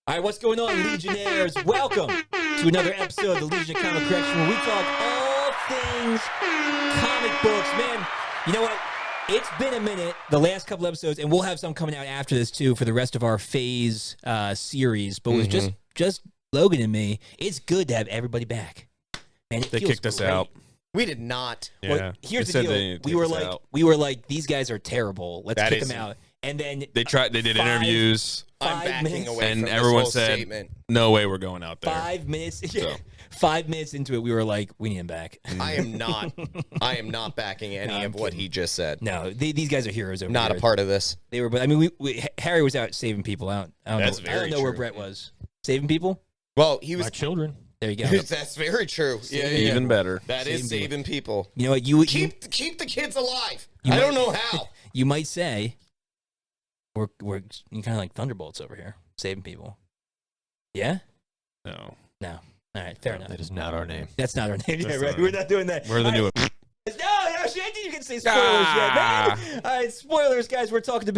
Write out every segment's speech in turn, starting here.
All right, what's going on, Legionnaires? Welcome to another episode of the Legion of Comic Correction, where we talk all things comic books. Man, you know what? It's been a minute, the last couple episodes, and we'll have some coming out after this, too, for the rest of our phase series. But it was just Logan and me. It's good to have everybody back. And they kicked us out. We did not. Yeah. Well, here's the deal. We were like, these guys are terrible. Let's kick them out. And then they did interviews. I'm backing away and from everyone this whole said, statement. "No way, we're going out there." 5 minutes. So. 5 minutes into it, we were like, "We need him back." I am not backing any of what he just said. No, these guys are heroes over Not here. a part of this. They were, but I mean, Harry was out saving people. I don't know where true. Brett was. Saving people. Well, he was My children. There you go. That's very true. Yeah, Even better. That is saving people. You know what? You Keep the kids alive. You I might- don't know how. You might say we're kind of like Thunderbolts over here, saving people. Yeah. No. All right. Fair enough. That is not our name. That's not our name. Yeah, That's right. not We're not doing that. We're the new. No, actually, I think you can say spoilers yet, man. All right, spoilers, guys. We're talking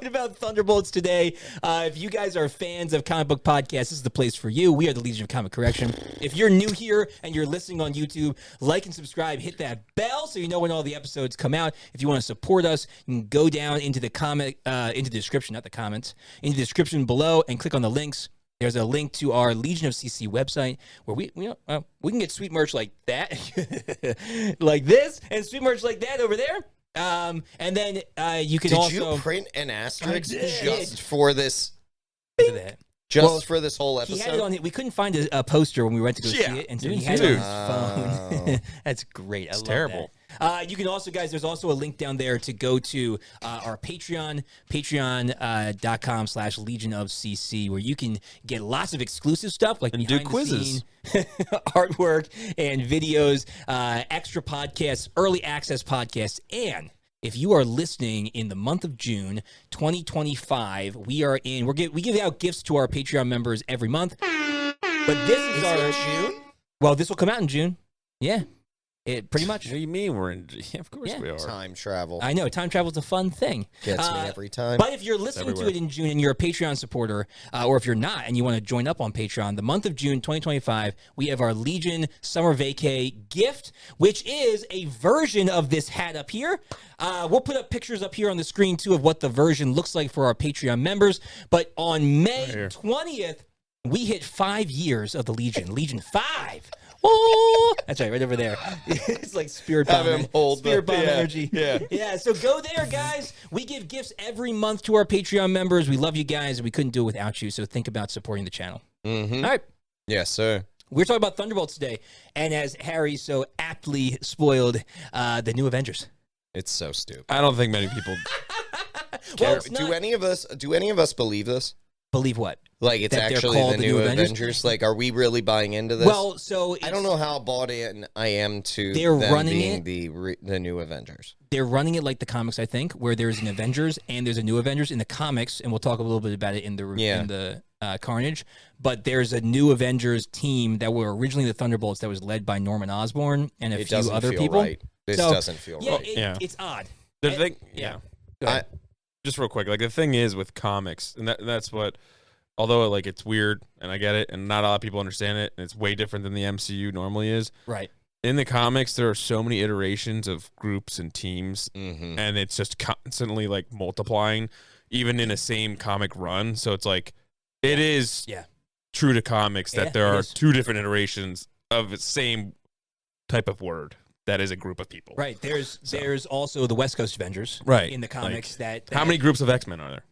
about Thunderbolts today. If you guys are fans of comic book podcasts, this is the place for you. We are the Legion of Comic Correction. If you're new here and you're listening on YouTube, like and subscribe. Hit that bell so you know when all the episodes come out. If you want to support us, you can go down into the into the description, not the comments, into the description below and click on the links. There's a link to our Legion of CC website where we can get sweet merch like that, like this, and sweet merch like that over there. And then you can Did you print an asterisk just for this? Look at that. Just for this whole episode? He had it on. We couldn't find a poster when we went to go see it, and so he had it on his phone. That's great. I love terrible. that. You can also, guys, there's also a link down there to go to our Patreon, patreon.com/Legion of CC, where you can get lots of exclusive stuff like and do quizzes, artwork, and videos, extra podcasts, early access podcasts, and if you are listening in the month of June 2025, we give out gifts to our Patreon members every month. But this is our June? Well, this will come out in June. Yeah. It pretty much. What do you mean we're in? Yeah, of course we are. Time travel. I know time travel is a fun thing. Gets me every time. But if you're listening to it in June and you're a Patreon supporter, or if you're not and you want to join up on Patreon, the month of June 2025, we have our Legion Summer Vacay gift, which is a version of this hat up here. We'll put up pictures up here on the screen too of what the version looks like for our Patreon members. But on May 20th, we hit 5 years of the Legion. Legion 5. Oh, that's right over there. It's like spirit bomb, energy. Yeah. So go there, guys. We give gifts every month to our Patreon members. We love you guys, and we couldn't do it without you. So think about supporting the channel. All right. Yes, sir. We're talking about Thunderbolts today, and as Harry so aptly spoiled, the new Avengers. It's so stupid. I don't think many people. Well, Do any of us believe this? believe what? Like it's That they're actually called the new Avengers? Like, are we really buying into this? Well, so I don't know how bought in I am to They're them running being the new Avengers. They're running it like the comics, I think, where there's an Avengers and there's a new Avengers in the comics, and we'll talk a little bit about it in the Carnage. But there's a new Avengers team that were originally the Thunderbolts that was led by Norman Osborn and a few other people. Right. This doesn't feel right. It's odd. The thing, Go ahead. just real quick, like the thing is with comics, and that's what. Although like it's weird, and I get it, and not a lot of people understand it, and it's way different than the MCU normally is. Right. In the comics, there are so many iterations of groups and teams, and it's just constantly like multiplying, even in a same comic run. So it's like it is true to comics that there are two different iterations of the same type of word that is a group of people. Right. There's also the West Coast Avengers in the comics. Like, how many groups of X-Men are there?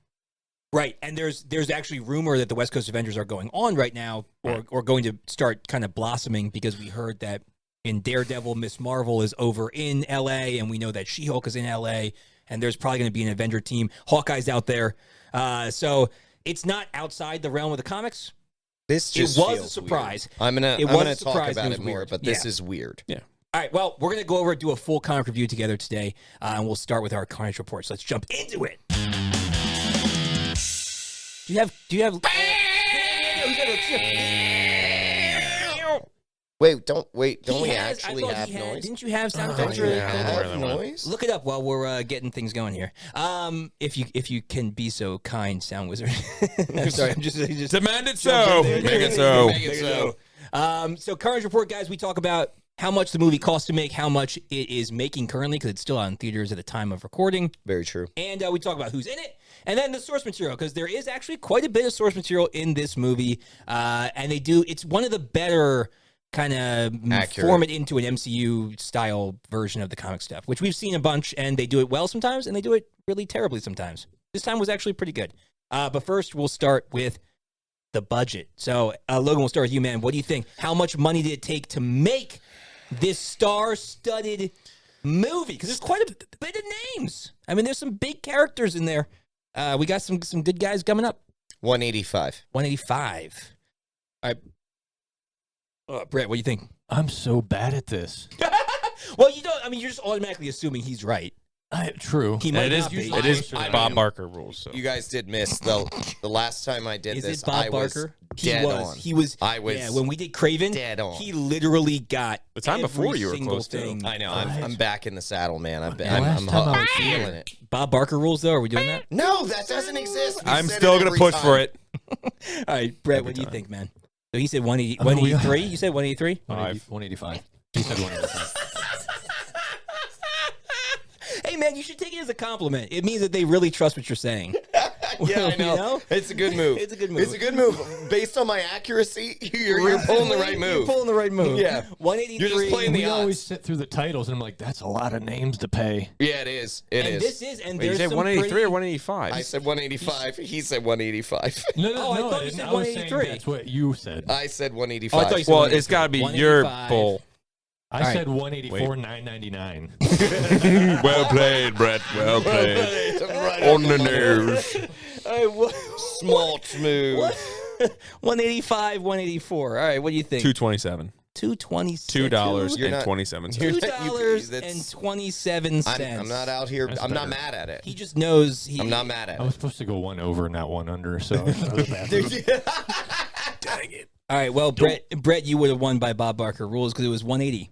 Right, and there's actually rumor that the West Coast Avengers are going on right now, or going to start kind of blossoming, because we heard that in Daredevil, Miss Marvel is over in L.A., and we know that She-Hulk is in L.A., and there's probably going to be an Avenger team. Hawkeye's out there. So it's not outside the realm of the comics. This just was a surprise. Weird. I'm gonna talk about it more, weird. but this is weird. Yeah. All right, well, we're going to go over and do a full comic review together today, and we'll start with our Carnage report. So let's jump into it. Do you have? Don't we actually have noise? Didn't you have sound Don't effects? you yeah, have more than noise? Look it up while we're getting things going here. If you can be so kind, Sound Wizard. I'm sorry, I'm just Demand it so. Make it so. Make it so. So Courage Report, guys, we talk about how much the movie costs to make, how much it is making currently, because it's still out in theaters at the time of recording. Very true. And we talk about who's in it, and then the source material, because there is actually quite a bit of source material in this movie. And it's one of the better kind of form it into an MCU style version of the comic stuff, which we've seen a bunch, and they do it well sometimes, and they do it really terribly sometimes. This time was actually pretty good. But first, we'll start with the budget. So, Logan, we'll start with you, man. What do you think? How much money did it take to make this star-studded movie? Because there's quite a bit of names. I mean, there's some big characters in there. We got some good guys coming up. 185. 185. All right. Brett, what do you think? I'm so bad at this. Well, you're just automatically assuming he's right. True. He might It is. not be. It is I Bob mean, Barker rules. So. You guys did miss the last time I did Is this. it Bob I Barker? was dead on. He was. I was Yeah, when we did Craven, dead on. he literally got The time every before you were single close to. thing. I know. I'm back in the saddle, man. I'm last time I was feeling it. Bob Barker rules, though. Are we doing that? No, that doesn't exist. We I'm said still it gonna every push time. for it. All right, Brett, what do you think, man? So he said 183. You said 183. 185. He said 185. Hey, man, you should take it as a compliment. It means that they really trust what you're saying. Yeah, I know. You know? It's a good move. It's a good move. It's a good move. Based on my accuracy, you're pulling the right move. You're pulling the right move. Yeah. 183. You're just playing the We odds. always sit through the titles, and I'm like, that's a lot of names to pay. Yeah, it is. It and is. this is, and Wait, you there's said some 183 pretty, or 185? I said 185. He said 185. No, Oh, I no, thought you didn't. said I was saying 183. that's what you said. I said Oh, I 185. thought you said Well, 183. it's got to be your 185. bull. I All said right. 184, 999. Well played, Brett. Well played. Right On the nose. All right, Smart move. 185, 184. All right, what do you think? 227. 227. $2.27. You're not- $2.27. I'm not out here. That's I'm not better. mad at it. He just knows. I'm not mad at I it. was supposed to go one over, not one under, so that was a bad move. Dang it. All right, well, Brett, you would have won by Bob Barker rules because it was 180.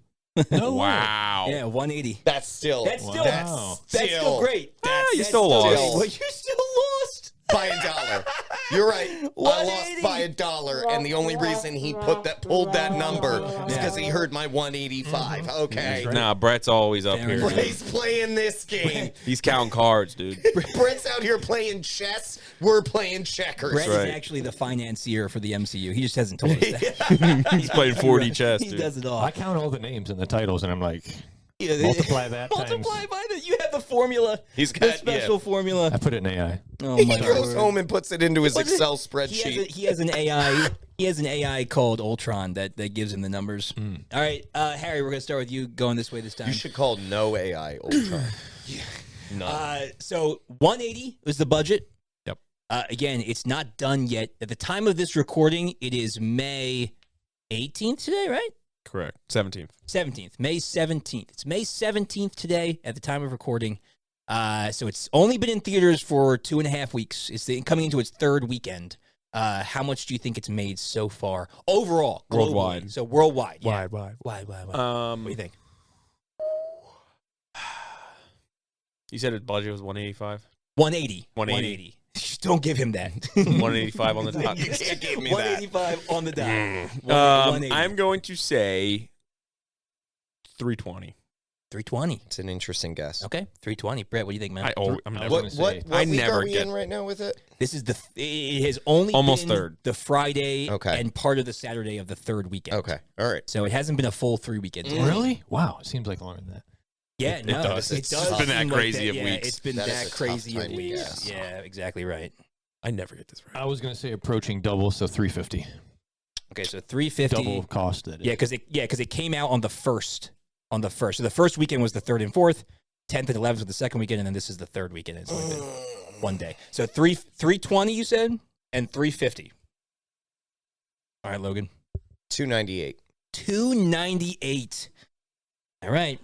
No way. Wow. Yeah, 180. That's still. That's still Wow. that's still great. you That's still lost. Well, you still lost. by $1. You're right. I lost by $1, and the only reason he pulled that number is because he heard my 185. Okay. Nah, Brett's always up Fair here. enough. dude. He's playing this game. He's counting cards, dude. Brett's out here playing chess. We're playing checkers. Brett right. is actually the financier for the MCU. He just hasn't told us that. He's playing 4D chess, He dude. does it all. I count all the names in the titles, and I'm like, Yeah, multiply that times. Multiply by that. You have the formula. He's The got special formula. I put it in AI. Oh He my goes word. home and puts it into his What is it? Excel spreadsheet. He has an AI. He has an AI called Ultron that gives him the numbers. All right, Harry, we're gonna start with you going this way this time. You should call no AI Ultron. None. So 180 was the budget. Yep. Again, it's not done yet. At the time of this recording, it is May 18th today, right? Correct. 17th. 17th. May 17th. It's May 17th today at the time of recording. So it's only been in theaters for 2.5 weeks. It's coming into its third weekend. How much do you think it's made so far overall, globally? Worldwide. So worldwide. Yeah. Wide. Wide. What do you think? You said his budget was 185? 180. 180. Just don't give him that. 185 on the dot. You can't give me that. 185 on the dot. 180. I'm going to say 320. 320. It's an interesting guess. Okay, 320. Brett, what do you think, man? I'm never What gonna say- what I week never are we get- in right now with it? This is it has only Almost been third. the Friday Okay. and part of the Saturday of the third weekend. Okay. All right. So it hasn't been a full 3 weekends. yet. Really? Wow. It seems like longer than that. Yeah, It no, does. It It's does. been that seem like crazy of yeah, weeks. It's been That is that a tough crazy of time to weeks. guess. Yeah, exactly right. I never get this right. I was going to say approaching double, so 350. Okay, so 350. Double cost. That is. Yeah, because it came out on the first. So the first weekend was the 3rd and 4th, 10th and 11th was the second weekend, and then this is the third weekend. It's only been one day. So 320 you said, and 350. All right, Logan. 298. 298. All right.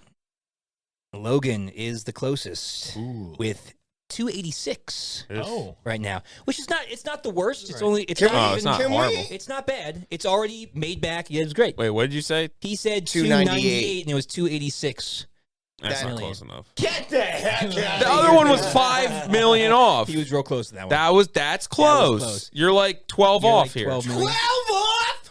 Logan is the closest with 286 Oh. right now, which is not the worst. It's only it's Can not we- it's not can we- horrible. it's not bad. It's already made back. Yeah, it was great. Wait, what did you say? He said 298 and it was 286. That's not million. close enough. Get the heck out The other one was 5 million off. He was real close to that one. That's close. close. You're like 12 You're off like here. 12 million. off!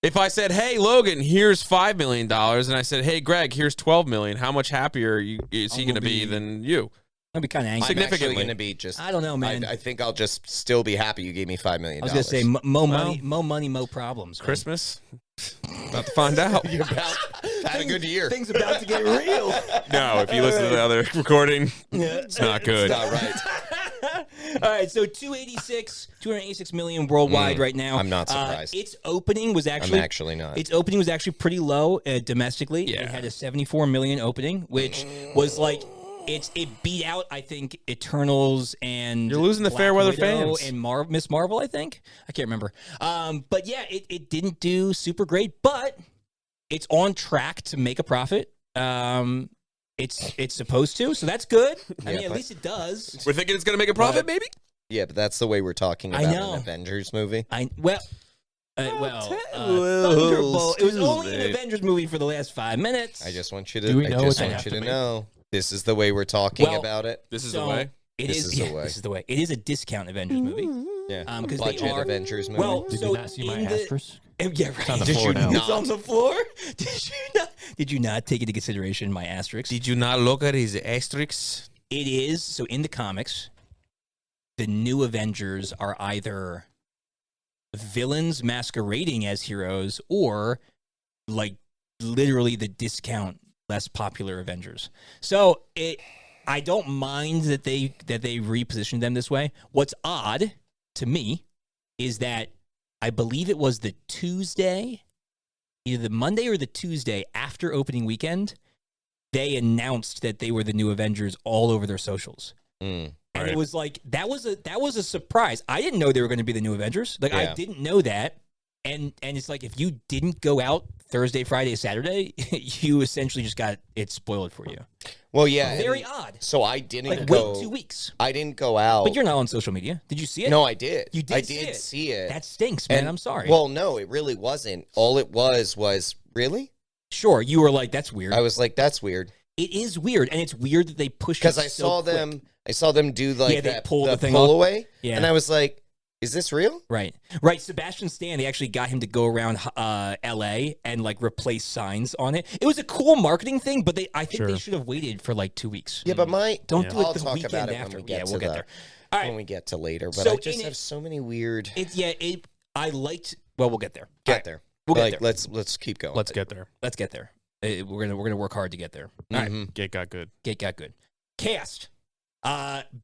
If I said, "Hey Logan, here's $5 million," and I said, "Hey Greg, here's 12 million," how much happier is he I'm going to gonna be be- than you? I'd be kind of I'm angry. Significantly. actually going to be just... I don't know, man. I think I'll just still be happy you gave me $5 million. I was gonna say mo money, mo problems. man. Christmas? About to find out. You're about had a good year. Things about to get real. No, if you listen to the other recording, it's not good. Not right. All right, so 286 million worldwide right now. I'm not surprised. Its opening was I'm actually actually not. its opening was actually pretty low domestically. Yeah. It had a 74 million opening, which was like it beat out, I think, Eternals and You're losing the Black Fairweather Widow fans. and Miss Marvel, I think. I can't remember. But yeah, it didn't do super great, but it's on track to make a profit. It's supposed to, so that's good. I Yeah, mean, at but- least it does. We're thinking it's going to make a profit, maybe? Yeah, but that's the way we're talking I about know. an Avengers movie. Thunderbolt. It was only an Tuesday. Avengers movie for the last 5 minutes. I just want you Do we to. know I just what they want have you to to make? know. This is the way we're talking Well, about it. This is So, the way. It This is is the yeah, way. This is the way. It is a discount Avengers movie. Yeah, because they budget are- Avengers movie. Well, Did so you not see my in the- asterisk? Yeah, right. on the Did floor you now. It's on the floor. Did you not take into consideration my asterisk? Did you not look at his asterisks? It is so in the comics. The new Avengers are either villains masquerading as heroes or like literally the discount less popular Avengers. So I don't mind that they repositioned them this way. What's odd to me is that I believe it was the Tuesday, either the Monday or the Tuesday after opening weekend, they announced that they were the new Avengers all over their socials. Mm. And Right. it was like that was a surprise. I didn't know they were going to be the new Avengers. Like I Yeah. didn't know that. And it's like if you didn't go out Thursday, Friday, Saturday, you essentially just got it spoiled for you. Well, yeah. Very and odd. So I didn't Like go. wait 2 weeks. I didn't go out. But you're not on social media. Did you see it? No, I did. You did I see did it. see it. That stinks, man. And- I'm sorry. Well, no, it really wasn't. All it was really. sure, you were like, that's weird. I was like, that's weird It is weird, and it's weird that they pushed it because I so saw quick. them. I saw them do like Yeah, they that pulled the thing pull off. away, Yeah. and I was like, "Is this real?" Right. Sebastian Stan, they actually got him to go around LA and like replace signs on it. It was a cool marketing thing, but I think they Sure. should have waited for like 2 weeks. Yeah, but Don't do it I'll the talk weekend about it after. when we get Yeah, to we'll get the- there. All right. when we get to later. But So I just in have it- so many weird. I liked. Well, we'll get there. Get All right, there. We'll get Like, there. let's keep going. Let's get there. Let's get there. We're gonna work hard to get there. All right. Mhm. Gate got good. Get got good. Cast.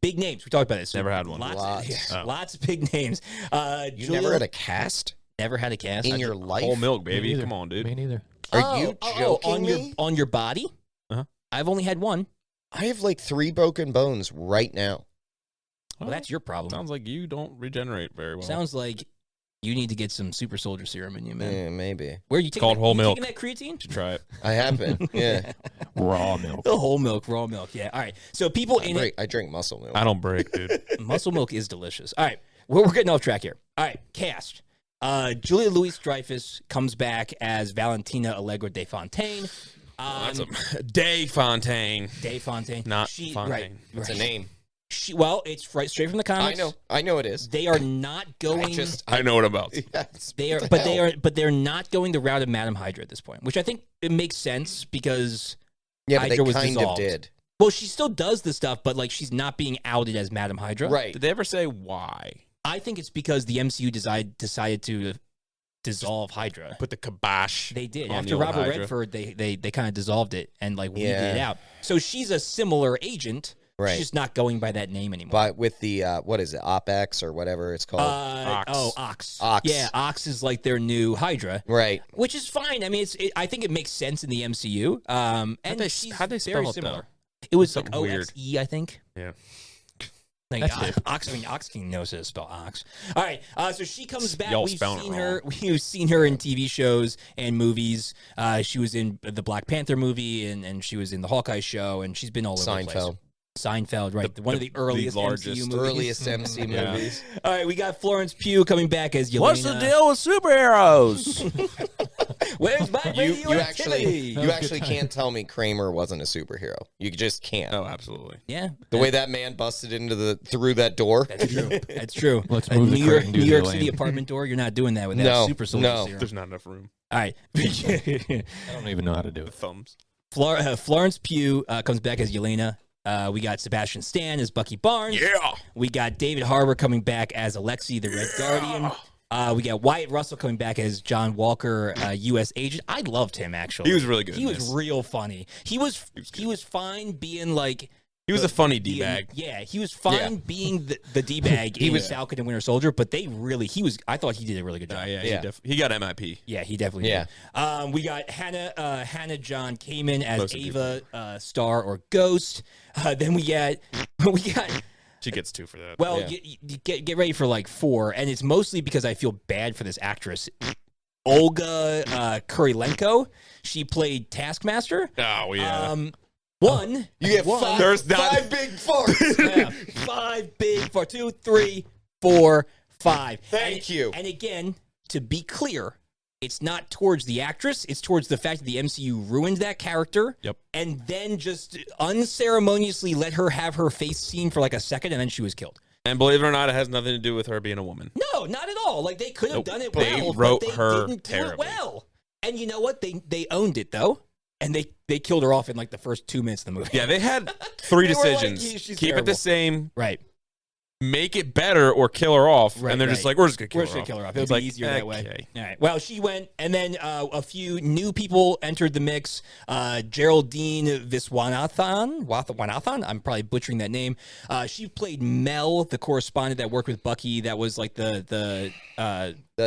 Big names. We talked about this. Never had one. Lots Oh. lots of big names. You never had a cast never had a cast in your life. Whole milk, Me baby. neither. Come on, dude. Me neither. Are you joking on me? your body? Uh-huh. I've only had one. I have like 3 broken bones right now. Well, that's your problem. Sounds like you don't regenerate very well. Sounds like you need to get some super soldier serum in you, man. Yeah, maybe. Where are you taking called that, whole you milk. taking that creatine? Should try it. I have been. Yeah. Raw milk. The whole milk, raw milk. Yeah. All right. So people in it, I drink muscle milk. I don't break, dude. muscle milk is delicious. All right. We're getting off track here. All right. Cast. Julia Louis-Dreyfus comes back as Valentina Allegra de Fontaine. That's a Day Fontaine, De Fontaine. not She- Fontaine. Right. It's a name. Well, it's right straight from the comics. I know it is. They are not going. I know what I'm about. Yes. They are, What the hell? but they're not going the route of Madame Hydra at this point, which I think it makes sense because Yeah, but Hydra was they kind of dissolved. did. well, she still does the stuff, but like she's not being outed as Madame Hydra. Right. Did they ever say why? I think it's because the MCU decided to dissolve Hydra. Put the kibosh. They did on after the old Robert Hydra. Redford. They kind of dissolved it and like weeded Yeah. it out. So she's a similar agent. Right. She's just not going by that name anymore. But with the what is it, OpEx or whatever it's called? Ox. Oh, Ox. Ox. Yeah, Ox is like their new Hydra. Right. Which is fine. I mean, I think it makes sense in the MCU. And they- she's how'd they very spell it, similar. It was like Something weird. OXE, I think. Yeah. Like, That's Ox. I mean, Ox King knows how to spell Ox. All right. So she comes back. Y'all We've spelling it seen wrong. her. We've seen her in TV shows and movies. She was in the Black Panther movie, and she was in the Hawkeye show, and she's been all over the place. Seinfeld. Seinfeld, right? One of the earliest largest, MCU movies. Earliest MC movies. All right, we got Florence Pugh coming back as Yelena. What's the deal with superheroes? Where's my You radioactivity? actually can't tell me Kramer wasn't a superhero. You just can't. Oh, absolutely. Yeah. The way that man busted through that door. That's true. That's true. Let's move the New York, curtain to New the York lane. City apartment door. You're not doing that with that No, super soldier no. serum. There's not enough room. All right. I don't even know how to do The it. thumbs. Florence Pugh comes back as Yelena. We got Sebastian Stan as Bucky Barnes. Yeah. We got David Harbour coming back as Alexei, the Red Guardian. We got Wyatt Russell coming back as John Walker, U.S. agent. I loved him, actually. He was really good He in was this. real funny. He was fine being like... He was a funny D-bag. Yeah, he was fine being the D-bag in Falcon and Winter Soldier, but I thought he did a really good job. He got MIP. Yeah, he definitely did. We got Hannah John Kamen as Most Ava Star or Ghost. Then we got She gets 2 for that. well, you get ready for like 4, and it's mostly because I feel bad for this actress. Olga Kurilenko. She played Taskmaster. Oh, yeah. One. You get one, five, There's not- five big farts. Yeah, 5 big for 2, 3, 4, 5. Thank you. And again, to be clear, it's not towards the actress. It's towards the fact that the MCU ruined that character. Yep. And then just unceremoniously let her have her face seen for like a second, and then she was killed. And believe it or not, it has nothing to do with her being a woman. No, not at all. Like they could have Nope. done it They well, wrote but they her didn't do it terribly. well. And you know what? They owned it though, and they killed her off in like the first 2 minutes of the movie. Yeah, they had 3 They were like, decisions. "Yeah, she's Keep it terrible." the same, Right. make it better, or kill her off. Right, and they're just right. like, we're just going to We're kill just her gonna off. kill her off. It would It's be like, easier that way. okay. All right. Well, she went, and then a few new people entered the mix. Geraldine Viswanathan. I'm probably butchering that name. She played Mel, the correspondent that worked with Bucky. That was like the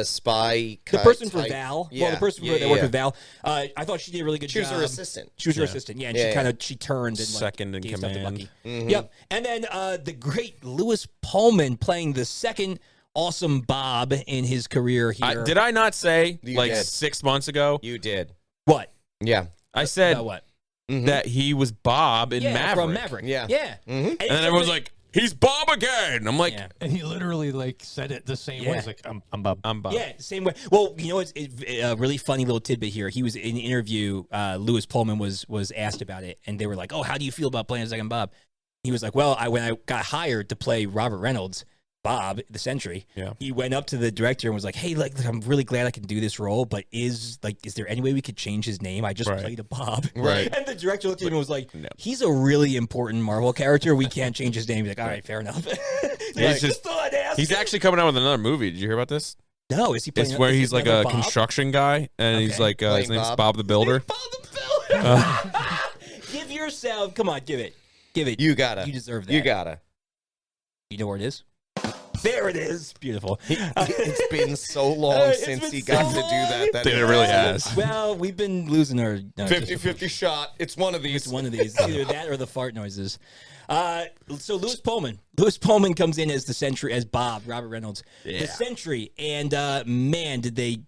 spy. person for type. Val. Yeah. Well, the person that worked with Val. I thought she did a really good She job. was her assistant. She was her assistant. Yeah, and she turned and Second in gave stuff to command. Bucky. Mm-hmm. Yep. And then the great Lewis Pullman playing the second awesome Bob in his career here. Did I not say, You like did. 6 months ago, You did. What? Yeah. I said About what? that he was Bob in Maverick. From Maverick. Yeah. Yeah. Mm-hmm. And then everyone's like, he's Bob again. I'm like, Yeah. And he literally like said it the same way. He's like, I'm Bob. I'm Bob. Yeah, same way. Well, you know, it's a really funny little tidbit here. He was in an interview. Lewis Pullman was asked about it, and they were like, "Oh, how do you feel about playing Second Bob?" He was like, "Well, when I got hired to play Robert Reynolds, Bob the Sentry, he went up to the director and was like, "Hey, like, I'm really glad I can do this role, but is there any way we could change his name? I just played a Bob." Right. And the director looked at him and was like, No. "He's a really important Marvel character. We can't change his name." He's like, "All right, fair enough." He's just- thought I'd ask He's him. actually coming out with another movie. Did you hear about this? No, is he playing? It's where is he he's like another a Bob? construction guy, and he's Okay. like, his Playing name's Bob? Bob the Builder. Bob the Builder. Give yourself. Come on, give it. You gotta. You deserve that. You gotta. You know where it is? There it is. Beautiful. It's been so long It's since been he got so to do that. long. that It really has. Well, we've been losing our 50-50 shot. It's one of these. It's one of these. It's either that or the fart noises. So Lewis Pullman comes in as the Sentry, as Bob, Robert Reynolds, the Sentry, and man, did they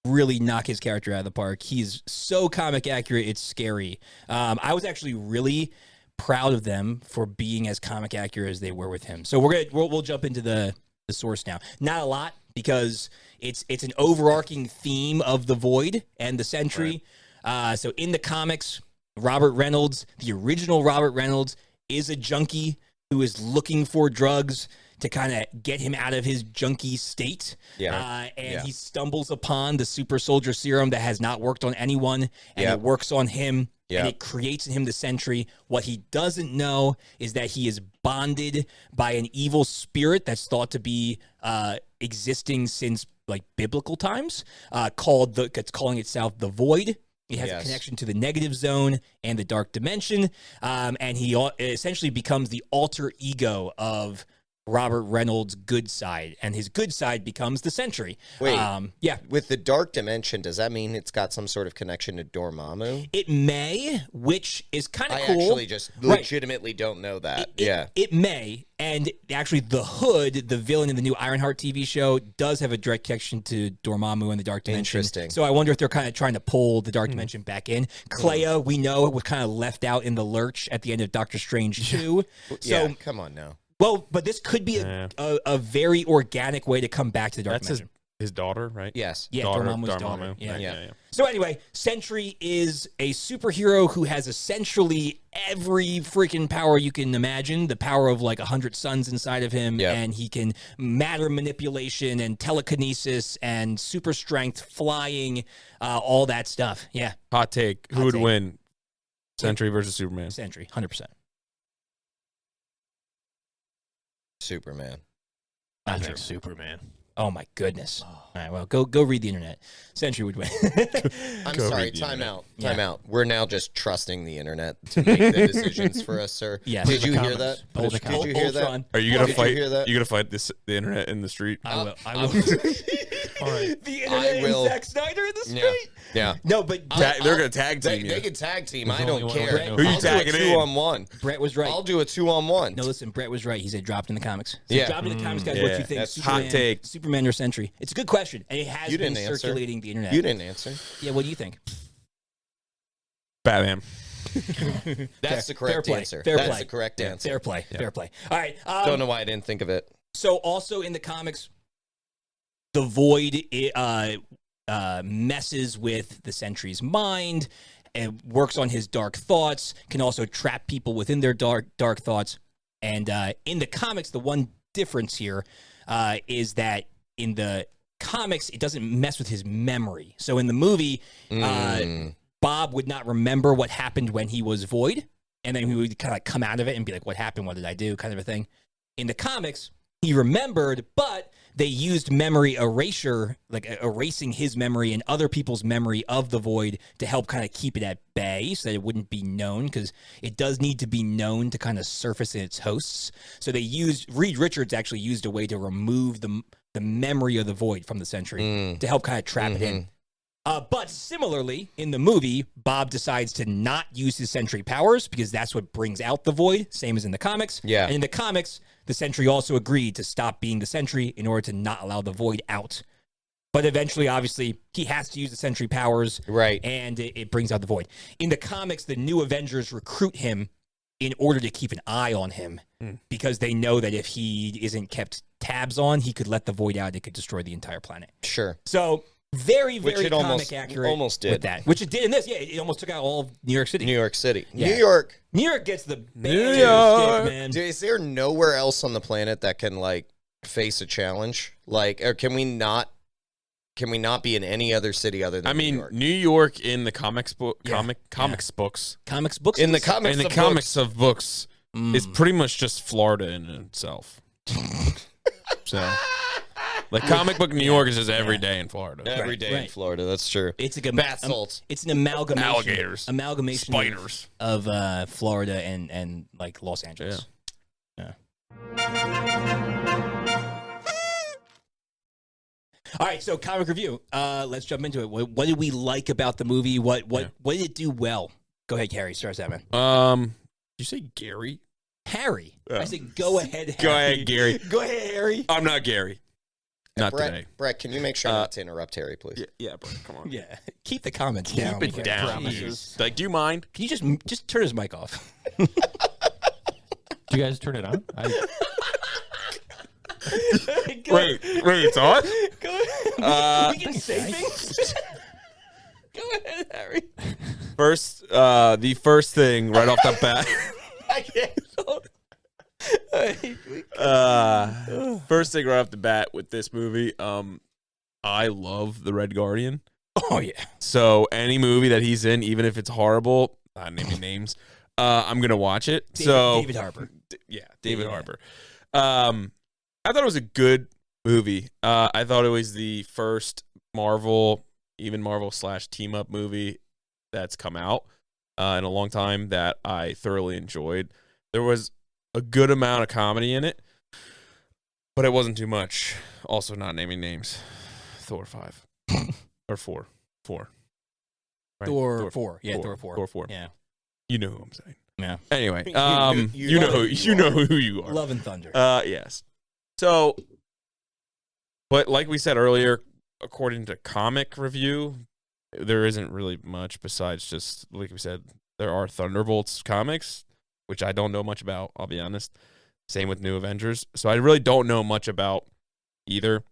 really knock his character out of the park. He's so comic accurate, it's scary. I was actually really proud of them for being as comic accurate as they were with him. So we'll jump into the source now. Not a lot, because it's an overarching theme of the Void and the Sentry. Right. So in the comics, Robert Reynolds, the original Robert Reynolds, is a junkie who is looking for drugs to kind of get him out of his junkie state. And he stumbles upon the super soldier serum that has not worked on anyone, and it works on him. And it creates in him the Sentry. What he doesn't know is that he is bonded by an evil spirit that's thought to be existing since like biblical times, it's calling itself the Void. It has a connection to the negative zone and the dark dimension, and he essentially becomes the alter ego of Robert Reynolds' good side, and his good side becomes the Sentry. Wait, yeah. With the dark dimension, does that mean it's got some sort of connection to Dormammu? It may, which is kind of cool. I actually just legitimately don't know that. It may, and actually the Hood, the villain in the new Ironheart TV show, does have a direct connection to Dormammu and the Dark Dimension. Interesting. So I wonder if they're kind of trying to pull the Dark Dimension back in. Clea, we know, was kind of left out in the lurch at the end of Doctor Strange 2. So come on now. Well, but this could be a very organic way to come back to the Dark Dimension. His daughter, right? Yes. Yeah, Dormammu's daughter. Yeah. So anyway, Sentry is a superhero who has essentially every freaking power you can imagine. The power of like 100 suns inside of him. Yep. And he can matter manipulation and telekinesis and super strength, flying, all that stuff. Yeah. Hot take. Who would win? Sentry versus Superman? Sentry, 100%. Superman. I think Superman. Oh my goodness! All right, well, go read the internet. Sentry would win. I'm sorry. Time out. Time out. We're now just trusting the internet to make the decisions for us, sir. Yes. Did you hear that? Did you hear that? Are you gonna fight? Hear that? You gonna fight the internet in the street? I will. All right. The internet and Zack Snyder in the street. Yeah. No, but They're gonna tag team you. They can tag team. I There's don't only care. one way to go. Who you tagging in? 2-on-1. Brett was right. I'll do a 2-on-1. No, listen, Brett was right. He said dropped in the comics. So Yeah. dropped in the comics, guys. What you think? That's Superman, hot take. Superman or Sentry? It's a good question, and it has You been didn't answer. circulating the internet. You didn't answer. Yeah, what do you think? Batman. That's the correct play. answer. Fair That's play. the correct answer. Fair play. Fair play. All right. Don't know why I didn't think of it. So also in the comics, the Void messes with the Sentry's mind and works on his dark thoughts, can also trap people within their dark thoughts. And in the comics, the one difference here is that in the comics, it doesn't mess with his memory. So in the movie, Bob would not remember what happened when he was Void, and then he would kind of come out of it and be like, what happened? What did I do? Kind of a thing. In the comics, he remembered, but they used memory erasure, like erasing his memory and other people's memory of the Void to help kind of keep it at bay so that it wouldn't be known, because it does need to be known to kind of surface in its hosts. So they used, Reed Richards actually used a way to remove the memory of the Void from the Sentry to help kind of trap it in. But similarly, in the movie, Bob decides to not use his Sentry powers because that's what brings out the Void, same as in the comics. Yeah. And in the comics, the Sentry also agreed to stop being the Sentry in order to not allow the Void out. But eventually, obviously, he has to use the Sentry powers. Right. And it brings out the Void. In the comics, the new Avengers recruit him in order to keep an eye on him because they know that if he isn't kept tabs on, he could let the Void out. It could destroy the entire planet. Sure. So very, very it comic almost- accurate almost did. with that. Which it did in this. Yeah, it almost took out all of New York City. New York City. Yeah. New York. New York gets the New bad York. stick, man. Dude, is there nowhere else on the planet that can like face a challenge? Like, or can we not be in any other city other than New York? New York in the comics book, comics books. Comics books? In the comics, In the of comics books. of books, it's pretty much just Florida in itself. So, like comic book New York is just every day in Florida. Every day in right. Florida. That's true. It's like a Bath salts. It's an amalgamation. Alligators. Amalgamation Spiders. of Florida and like Los Angeles. Yeah. All right, so comic review. Let's jump into it. What did we like about the movie? What did it do well? Go ahead, Harry. Start us out, man. Did you say Gary? Harry. I said, go ahead, Harry. Go ahead, Gary. Go ahead, Harry. I'm not Gary. Not Brett, today. Brett, can you make sure not to interrupt Harry, please? Yeah, bro. Come on. Yeah, keep the comments down. Keep it down. Promises. Like, do you mind? Can you just turn his mic off? Did you guys turn it on? Wait, it's on? Go ahead. We can say things. Go ahead, Harry. The first thing right off the bat. I can't. First thing right off the bat with this movie, I love the Red Guardian. Oh yeah. So any movie that he's in, even if it's horrible, not naming names, I'm gonna watch it. David Harbour. David Harbour. I thought it was a good movie. I thought it was the first Marvel / team up movie that's come out in a long time that I thoroughly enjoyed. There was a good amount of comedy in it. but it wasn't too much. Also, not naming names. Thor 5 or 4. Right? Thor 4. Yeah, Thor 4. Thor 4. Yeah. You know who I'm saying. Yeah. Anyway, you know who you are. Love and Thunder. Yes. So, but like we said earlier, according to comic review, there isn't really much besides just, like we said, there are Thunderbolts comics, which I don't know much about, I'll be honest. Same with New Avengers. So I really don't know much about either,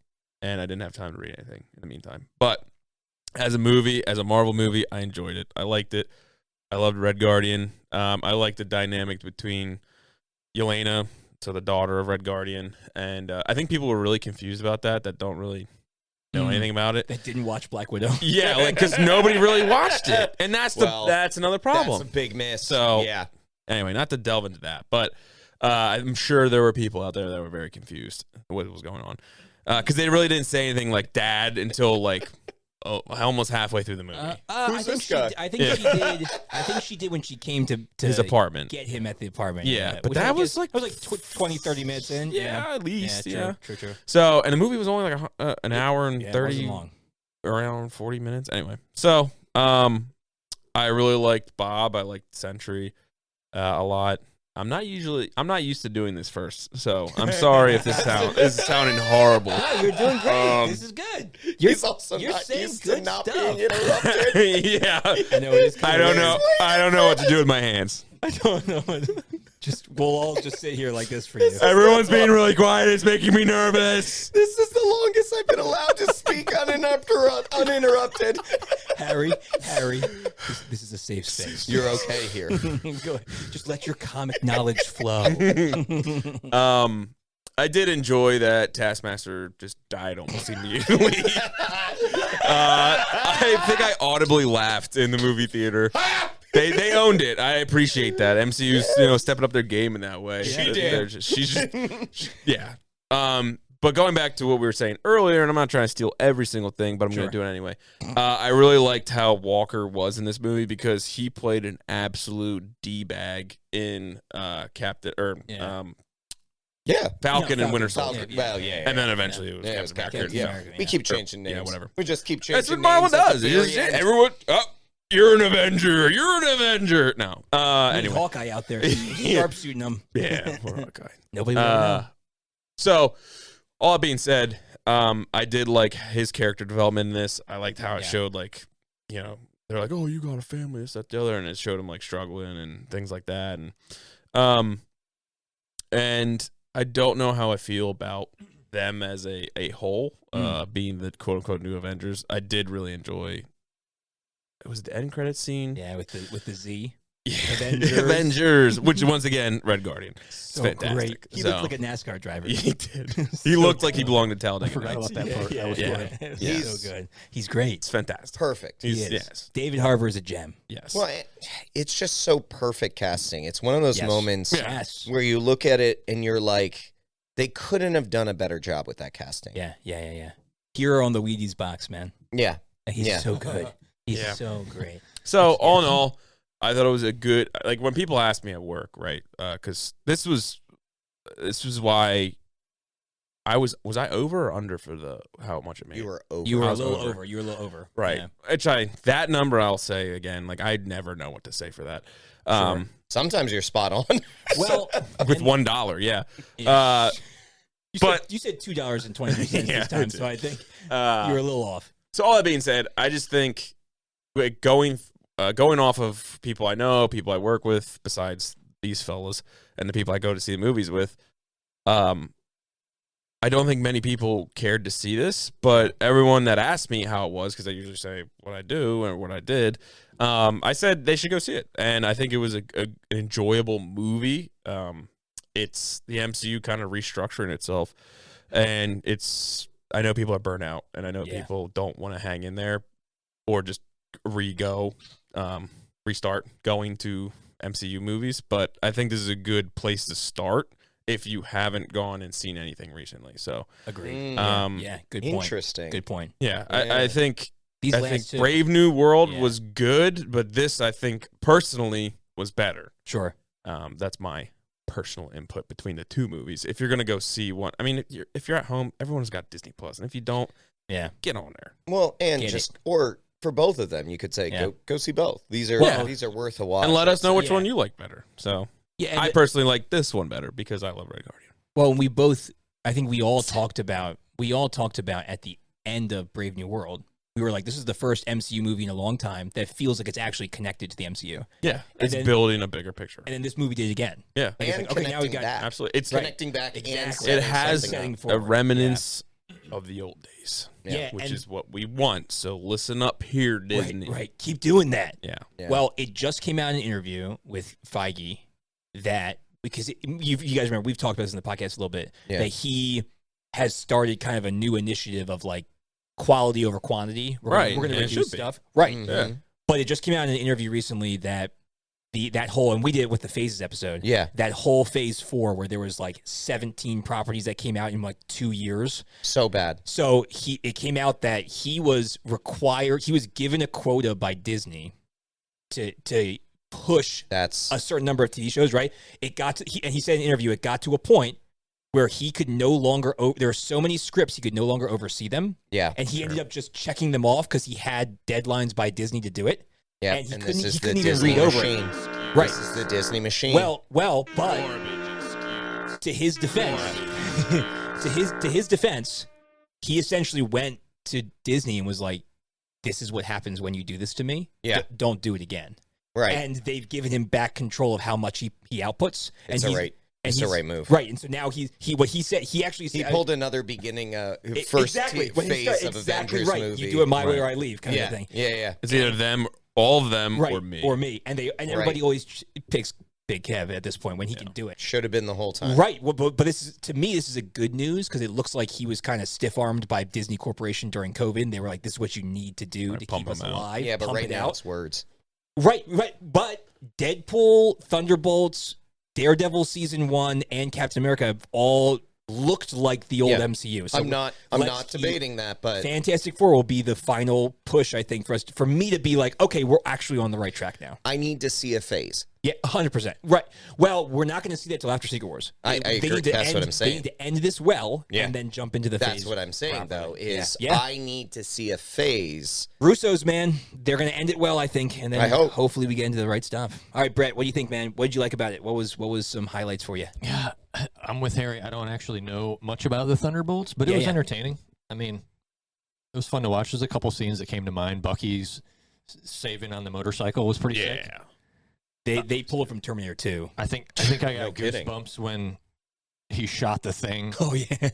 and I didn't have time to read anything in the meantime. But as a movie, as a Marvel movie, I enjoyed it. I liked it. I loved Red Guardian. I liked the dynamic between Yelena, so the daughter of Red Guardian, and I think people were really confused about that don't really know anything about it. That didn't watch Black Widow. Yeah, like because nobody really watched it, and that's another problem. That's a big miss. So yeah. Anyway, not to delve into that, but I'm sure there were people out there that were very confused what was going on because they really didn't say anything like "dad" until like almost halfway through the movie. Who's this guy? I think she did when she came to his apartment. Get him at the apartment. Yeah, but Which that was like 20, 30 minutes in. Yeah, at least. Yeah, True. true. So, and the movie was only like an hour and It 30, wasn't long. around 40 minutes. Anyway, so I really liked Bob. I liked Sentry a lot. I'm not used to doing this first, so I'm sorry if this is sounding horrible. No, you're doing great. This is good. He's also you're not saying used good to not stuff. being interrupted. Yeah, I know it is. I don't know. I don't know what to do with my hands. I don't know. We'll all just sit here like this for you. Everyone's being really quiet. It's making me nervous. This is the longest I've been allowed to speak uninterrupted. Harry, this is a safe space. You're okay here. Go ahead. Just let your comic knowledge flow. I did enjoy that Taskmaster just died almost immediately. I think I audibly laughed in the movie theater. They owned it. I appreciate that. MCU's stepping up their game in that way. She did. Yeah. But going back to what we were saying earlier, and I'm not trying to steal every single thing, but I'm going to do it anyway. I really liked how Walker was in this movie because he played an absolute D-bag in Falcon and Winter Soldier. Well, and then eventually it was Captain Captain America. America. We keep changing names. Yeah, whatever. We just keep changing That's what names. Marvel at does. the It's very just, end. everyone, you're an Avenger. You're an Avenger. No. Anyway. Hawkeye out there, sharp shooting them. Yeah, poor Hawkeye. Nobody would know. So, all that being said, I did like his character development in this. I liked how it showed, like, they're like, oh, you got a family, this, that, the other, and it showed him, like, struggling and things like that. And I don't know how I feel about them as a whole, being the quote-unquote new Avengers. I did really enjoy... It was the end credits scene. Yeah, with the Z. Avengers, which once again, Red Guardian. So fantastic. great. He looked like a NASCAR driver. He did. He looked like he belonged to Talladega I forgot Nights. about that part. That was Yeah. good. He's so good. He's great. It's fantastic. Perfect. He is. Yes. David Harbour is a gem. Yes. Well, it's just so perfect casting. It's one of those moments Yes. where you look at it and you're like, they couldn't have done a better job with that casting. Yeah. Hero on the Wheaties box, man. Yeah. He's so good. He's Yeah. so great. So all in all, I thought it was a good. Like when people ask me at work, right? Because this was why I was I over or under for how much it made. You were over. You were I a was little over. over. You were a little over. Right. Yeah. That number I'll say again. Like I'd never know what to say for that. Sure. Sometimes you're spot on. Well, with $1, yeah. You said $2.23 Yeah, this time, I so I think you Uh, were a little off. So all that being said, I just think like, going off of people I know, people I work with, besides these fellas and the people I go to see the movies with, I don't think many people cared to see this, but everyone that asked me how it was, because I usually say what I do or what I did, I said they should go see it, and I think it was an enjoyable movie. It's the MCU kind of restructuring itself, and I know people are burnt out, and I know people don't want to hang in there or just restart going to MCU movies, but I think this is a good place to start if you haven't gone and seen anything recently. So Agreed. yeah, good point. Interesting. Good point. yeah. I think Two. Brave New World Yeah. was good, but this I think personally was better. Sure. That's my personal input between the two movies. If you're gonna go see one, I mean, if you're at home, everyone's got Disney Plus, and if you don't, get on there. Well, and or for both of them, you could say go see both. These are worth a watch. And let us know which one you like better. So I personally like this one better because I love Red Guardian. Well, I think we all talked about at the end of Brave New World. We were like, this is the first MCU movie in a long time that feels like it's actually connected to the MCU. Yeah, it's building a bigger picture. And then this movie did it again. Yeah. And okay, now we got back. Absolutely. It's connecting back. Exactly. And it has a remnants of the old days. Yeah. Which is what we want. So listen up here, Disney. Right. Keep doing that. Yeah. Well, it just came out in an interview with Feige that, because you guys remember, we've talked about this in the podcast a little bit, that he has started kind of a new initiative of like quality over quantity. We're going to reduce stuff. Right. Mm-hmm. Yeah. But it just came out in an interview recently that that whole, and we did it with the Phases episode. Yeah. That whole Phase 4 where there was like 17 properties that came out in like 2 years. So bad. So it came out that he was given a quota by Disney to push a certain number of TV shows, right? It got to, and he said in an interview, it got to a point where he could no longer, there are so many scripts, he could no longer oversee them. Yeah. And he ended up just checking them off because he had deadlines by Disney to do it. Yeah. And he this is couldn't the even Disney read over machine. it. Right. This is the Disney machine. Well, but to his defense, to his defense, he essentially went to Disney and was like, this is what happens when you do this to me. Yeah. Don't do it again. Right. And they've given him back control of how much he outputs. It's and the right move. Right. And so now he actually pulled another beginning first phase of Avengers right. movie. You do it my way or I leave kind of thing. Yeah. It's either them, all of them, or me. And everybody always picks Big Kev at this point when he can do it. Should have been the whole time. Right. Well, but this is, to me, this is a good news because it looks like he was kind of stiff-armed by Disney Corporation during COVID. And they were like, this is what you need to do to keep us alive. Yeah, but right now out. it's words. Right. But Deadpool, Thunderbolts, Daredevil Season 1, and Captain America have all looked like the old MCU. So I'm not debating that, but Fantastic Four will be the final push, I think, for me to be like, okay, we're actually on the right track now. I need to see a phase. Yeah, 100%. Right. Well, we're not going to see that till after Secret Wars. I agree. That's what I'm saying. They need to end this well and then jump into the phase. That's what I'm saying, though, is Yeah. I need to see a phase. Russo's, man, they're going to end it well, I think, and then I hope. hopefully we get into the right stuff. All right, Brett, what do you think, man? What did you like about it? What was some highlights for you? Yeah, I'm with Harry. I don't actually know much about the Thunderbolts, but it was entertaining. I mean, it was fun to watch. There's a couple scenes that came to mind. Bucky's saving on the motorcycle was pretty sick. They pulled it from Terminator 2. I think I got goosebumps when he shot the thing. Oh, yeah.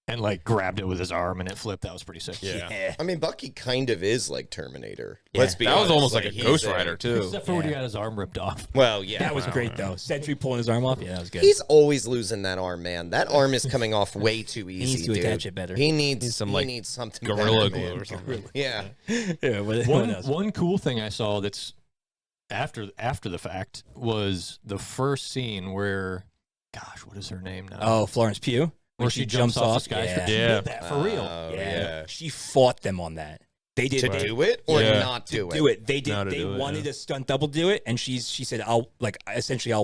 And like grabbed it with his arm and it flipped. That was pretty sick. Yeah. I mean, Bucky kind of is like Terminator. Yeah. Let's be that honest. was almost like a Ghost Rider, too. Except for when he got his arm ripped off. Well, yeah. That was great, though. Sentry pulling his arm off. Yeah, that was good. He's always losing that arm, man. That arm is coming off way too easy, He needs to dude. attach it better. He needs something Gorilla Glue better, or something. Yeah. Yeah. One cool thing I saw that's after the fact was the first scene where, gosh, what is her name now? Oh, Florence Pugh. Where she jumps off the skyscraper. She did that for real. Yeah. She fought them on that. They did To do it or not do it? Do it. They did. No, to They do it, wanted a stunt double do it, and she said, "I'll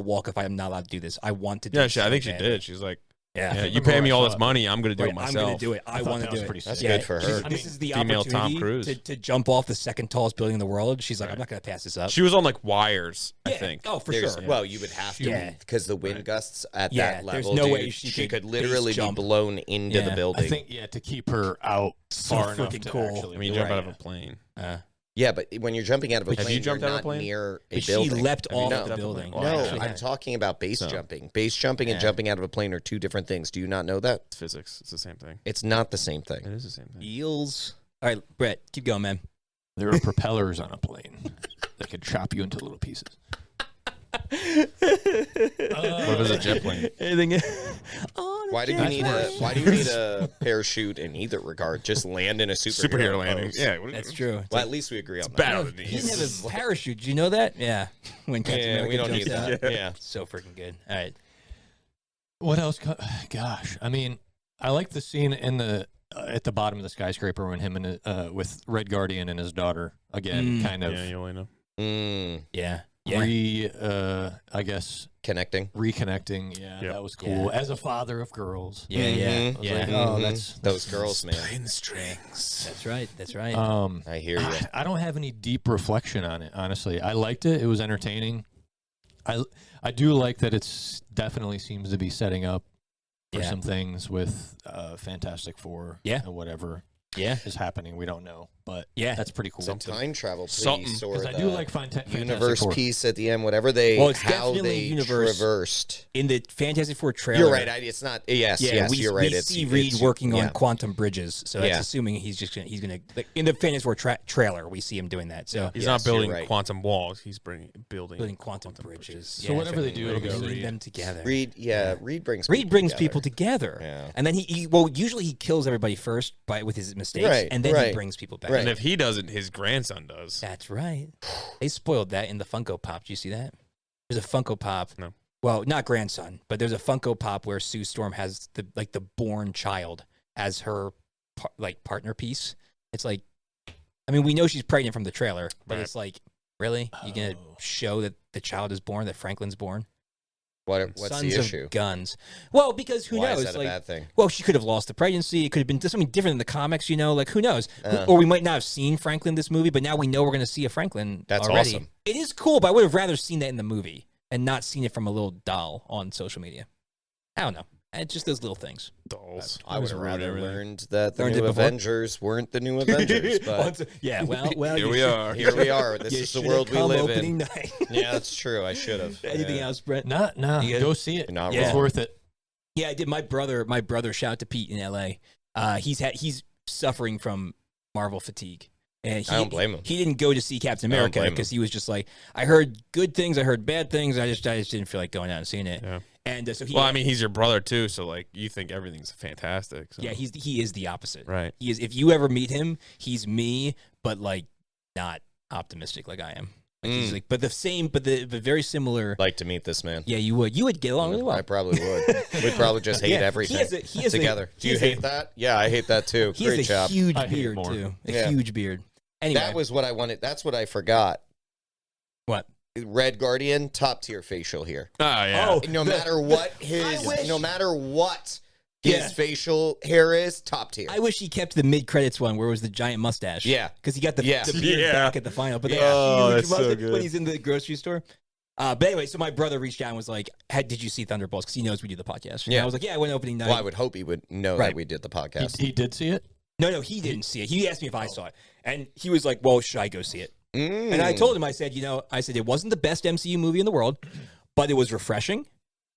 walk if I'm not allowed to do this. I want to do it." I think she did. She's like, Yeah. you pay me all this money, I'm going to do it myself. I'm going to do it. I want to do it. That's good for her. This is the Female Tom opportunity Cruise. to jump off the second tallest building in the world. She's like, I'm not going to pass this up. She was on like wires, I think. Oh, for sure. Well, you would have to because the wind gusts at that level. There's no dude, way she could literally base be jump. blown into the building. I think to keep her out far enough freaking to cool. actually I mean, do jump it. out of a plane. Yeah, but when you're jumping out of a plane, you jumped you're out of a not plane? near a But building. she leapt off No. the building. Well, No, actually, I'm talking about base jumping. Base jumping and jumping out of a plane are two different things. Do you not know that? It's physics. It's the same thing. It's not the same It thing. is the same thing. Eels. All right, Brett, keep going, man. There are propellers on a plane that could chop you into little pieces. What if it's a jet plane? Anything? Why do you need a parachute in either regard? Just land in a superhero landing. pose. Yeah, That's true. Well, at least we agree on that. bad on the He didn't knees. have a parachute. Did you know that? Yeah. When Captain Yeah, America we don't jumps need out. that. Yeah. So freaking good. All right. What else? Gosh, I mean, I like the scene in the at the bottom of the skyscraper when him and with Red Guardian and his daughter again, kind of. Yeah, you only know. Mm. Yeah. I guess reconnecting. Yeah, that was cool. As a father of girls. Yeah. That's those girls, man. Playing the strings. That's right. I hear you. I don't have any deep reflection on it, honestly. I liked it. It was entertaining. I do like that it's definitely seems to be setting up for some things with Fantastic Four and whatever is happening. We don't know, but that's pretty cool. Some time travel piece because I do like Fantastic universe Four. piece at the end, whatever they how they traversed in the Fantastic Four trailer. You're right. It's not. Yes, you're right. We see Reed working on quantum bridges, so that's assuming he's gonna like, in the Fantastic Four trailer. We see him doing that. So he's not building quantum walls. He's building quantum bridges. So whatever they do, it'll bring them together. Reed brings people together. Yeah. And then usually he kills everybody first with his mistakes, and then he brings people back. And if he doesn't, his grandson does. That's right. They spoiled that in the Funko Pop. Did you see that? There's a Funko Pop. No. Well, not grandson, but there's a Funko Pop where Sue Storm has the born child as her partner piece. It's like, I mean, we know she's pregnant from the trailer, but it's like, really? You gonna show that the child is born, that Franklin's born? What's Sons the issue? Of guns. Well, because who knows? Is that a bad thing? Well, she could have lost the pregnancy. It could have been something different in the comics, like who knows? Or we might not have seen Franklin this movie, but now we know we're going to see a Franklin. That's already. Awesome. It is cool, but I would have rather seen that in the movie and not seen it from a little doll on social media. I don't know. It's just those little things. Dolls. I would have rather learned that the new Avengers weren't the new Avengers. But well, here we are. Here we are. This is the world we live in. Night. Yeah, that's true. I should have. Anything else, Brett? No. Go see it. It's worth it. Yeah, I did. My brother, shout out to Pete in LA. He's suffering from Marvel fatigue. And I don't blame him. He didn't go to see Captain America because he was just like, I heard good things, I heard bad things. I just didn't feel like going out and seeing it. Yeah. And so he's your brother too, so like you think everything's fantastic. So. Yeah, he is the opposite. Right. He is. If you ever meet him, he's me, but like not optimistic like I am. Like he's like, but very similar. Like to meet this man. Yeah, you would. You would get along really well. I probably would. We'd probably just hate everything he has together. Do you hate that? Yeah, I hate that too. He Great has a job. huge beard too. A huge beard. Anyway, that was what I wanted. That's what I forgot. What? Red Guardian, top tier facial here. Oh yeah. No matter what his facial hair is, top tier. I wish he kept the mid credits one where it was the giant mustache. Yeah, because he got the beard back at the final. But that's so good when he's in the grocery store. But anyway, so my brother reached out and was like, "Did you see Thunderbolts?" Because he knows we do the podcast. Yeah, and I was like, "Yeah, I went opening night." Well, I would hope he would know that we did the podcast. He did see it. No, he didn't see it. He asked me if I saw it, and he was like, "Well, should I go see it?" And I told him, I said, it wasn't the best MCU movie in the world, but it was refreshing,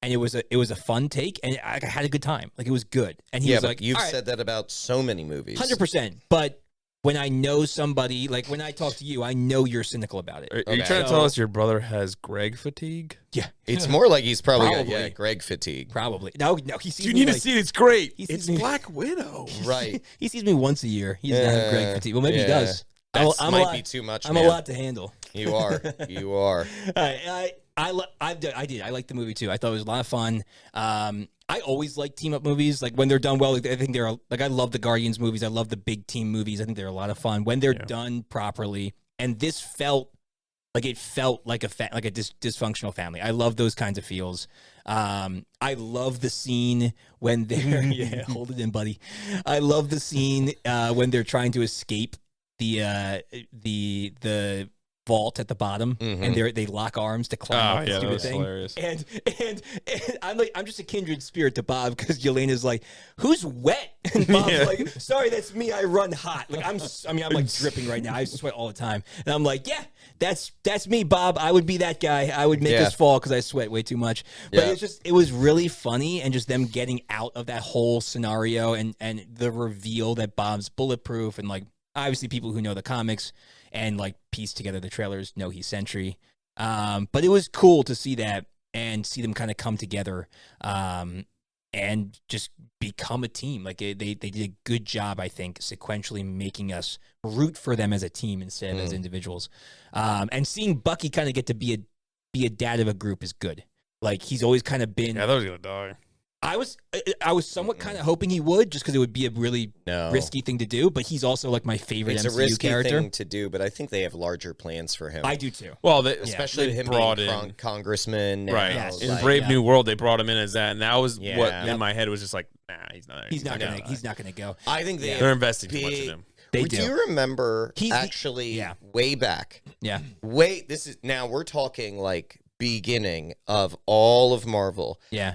and it was a fun take, and I had a good time. Like it was good. And he was like, "You've said that about so many movies, 100%." But when I know somebody, like when I talk to you, I know you're cynical about it. Are you trying to tell us your brother has Greg fatigue? Yeah, it's more like he's probably got Greg fatigue. Probably. No, he sees you me need to see it. It's great. It's Black Widow, right? He sees me once a year. He doesn't have Greg fatigue. Well, maybe he does. That might be too much. I'm a lot to handle. You are. You are. I did. I liked the movie too. I thought it was a lot of fun. I always like team up movies. Like when they're done well, I think they're like I love the Guardians movies. I love the big team movies. I think they're a lot of fun when they're done properly. And this felt like a dysfunctional family. I love those kinds of feels. I love the scene when they're hold it in, buddy. I love the scene when they're trying to escape the vault at the bottom, and they lock arms to climb up the stupid thing. Hilarious. And I'm just a kindred spirit to Bob because Yelena's like, "Who's wet?" And Bob's like, "Sorry, that's me. I run hot. Like I'm like dripping right now. I sweat all the time." And I'm like, "Yeah, that's me, Bob. I would be that guy. I would make us fall because I sweat way too much." But it was really funny, and just them getting out of that whole scenario and the reveal that Bob's bulletproof, and like obviously people who know the comics and like piece together the trailers know he's Sentry. But it was cool to see that and see them kind of come together and just become a team. Like they did a good job, I think, sequentially making us root for them as a team instead of as individuals. And seeing Bucky kind of get to be a dad of a group is good. Like he's always kind of been. Yeah, I thought he was gonna die. I was somewhat kind of hoping he would, just because it would be a really risky thing to do. But he's also like my favorite it's MCU a risky character. thing to do, but I think they have larger plans for him. I do too. Well, especially him brought being in congressman. Now, right Yes. in like, Brave New World. They brought him in as that, and that was what Yeah. in my head was just like, nah, he's not. He's not gonna go. I think They're investing too much in him. They do. You remember way back? Yeah. This is now we're talking like beginning of all of Marvel. Yeah.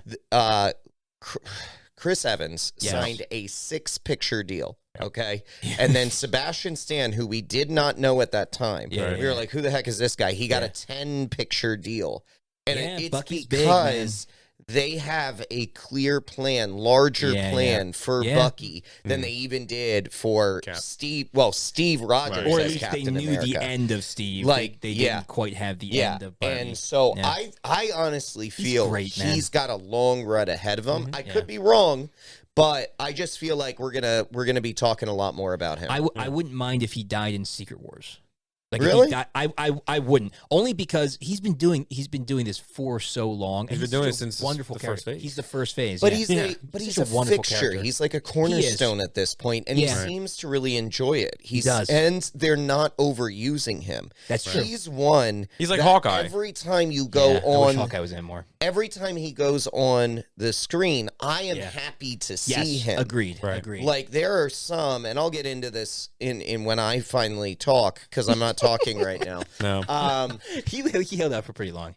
Chris Evans signed a 6-picture deal. Okay. And then Sebastian Stan, who we did not know at that time, we were like, who the heck is this guy? He got a 10-picture deal. And it's Bucky's because they have a clear plan, larger plan for Bucky than they even did for Steve. Well, Steve Rogers, or at as least Captain they knew America. the end of Steve. Like they didn't quite have the end of Bucky. And so I honestly feel he's got a long run ahead of him. I could be wrong, but I just feel like we're gonna be talking a lot more about him. I wouldn't mind if he died in Secret Wars. Like really? If he died, I wouldn't, only because he's been doing this for so long. He's been doing it since wonderful the character. first phase. He's the first phase, but he's a wonderful fixture. character. He's like a cornerstone at this point, and he seems to really enjoy it. He does, and they're not overusing him. That's true. He's one. He's like Hawkeye. Every time you go I wish Hawkeye was in more. Every time he goes on the screen, I am happy to see him. Agreed. Like there are some, and I'll get into this in when I finally talk because I'm not talking right now. No. He held out for pretty long.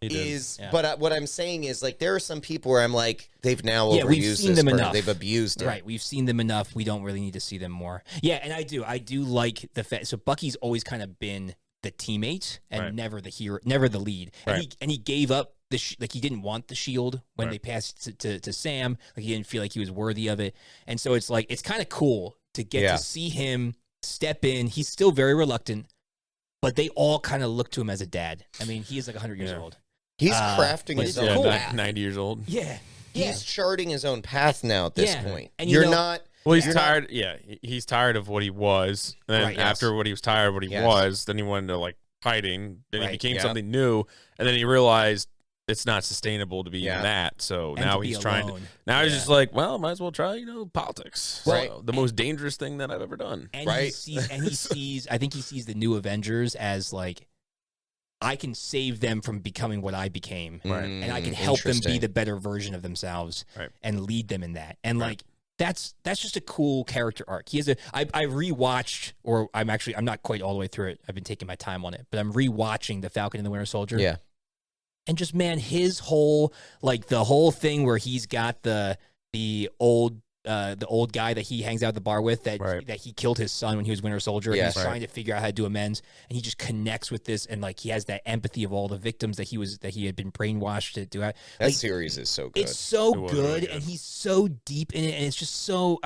But what I'm saying is like there are some people where I'm like they've now overused we've seen this them person. enough. They've abused it. Right, we've seen them enough. We don't really need to see them more. Yeah, and I do like the fact. So Bucky's always kind of been the teammate and never the hero, never the lead. And he gave up like he didn't want the shield when they passed to Sam. Like he didn't feel like he was worthy of it. And so it's like it's kind of cool to get to see him step in. He's still very reluctant, but they all kind of look to him as a dad. I mean, he is like 100 years old. He's crafting his own path. 90 years old. Yeah. He's charting his own path now at this point. And you're not. Well, he's tired. He's tired of what he was. And then after what he was tired of what he was, then he went into like hiding. Then he became something new. And then he realized it's not sustainable to be in that. So now he's trying to. Now he's just like, well, might as well try, politics. Right. So, the most dangerous thing that I've ever done. And he sees. I think he sees the new Avengers as like, I can save them from becoming what I became, and I can help them be the better version of themselves, and lead them in that. And like that's just a cool character arc. He has I rewatched, or I'm not quite all the way through it. I've been taking my time on it, but I'm rewatching The Falcon and the Winter Soldier. Yeah. And just his whole the whole thing where he's got the old guy that he hangs out at the bar with that he killed his son when he was Winter Soldier. And he's trying to figure out how to do amends, and he just connects with this, and like he has that empathy of all the victims that he had been brainwashed to do. That series is so good. It's so good, and he's so deep in it, and it's just so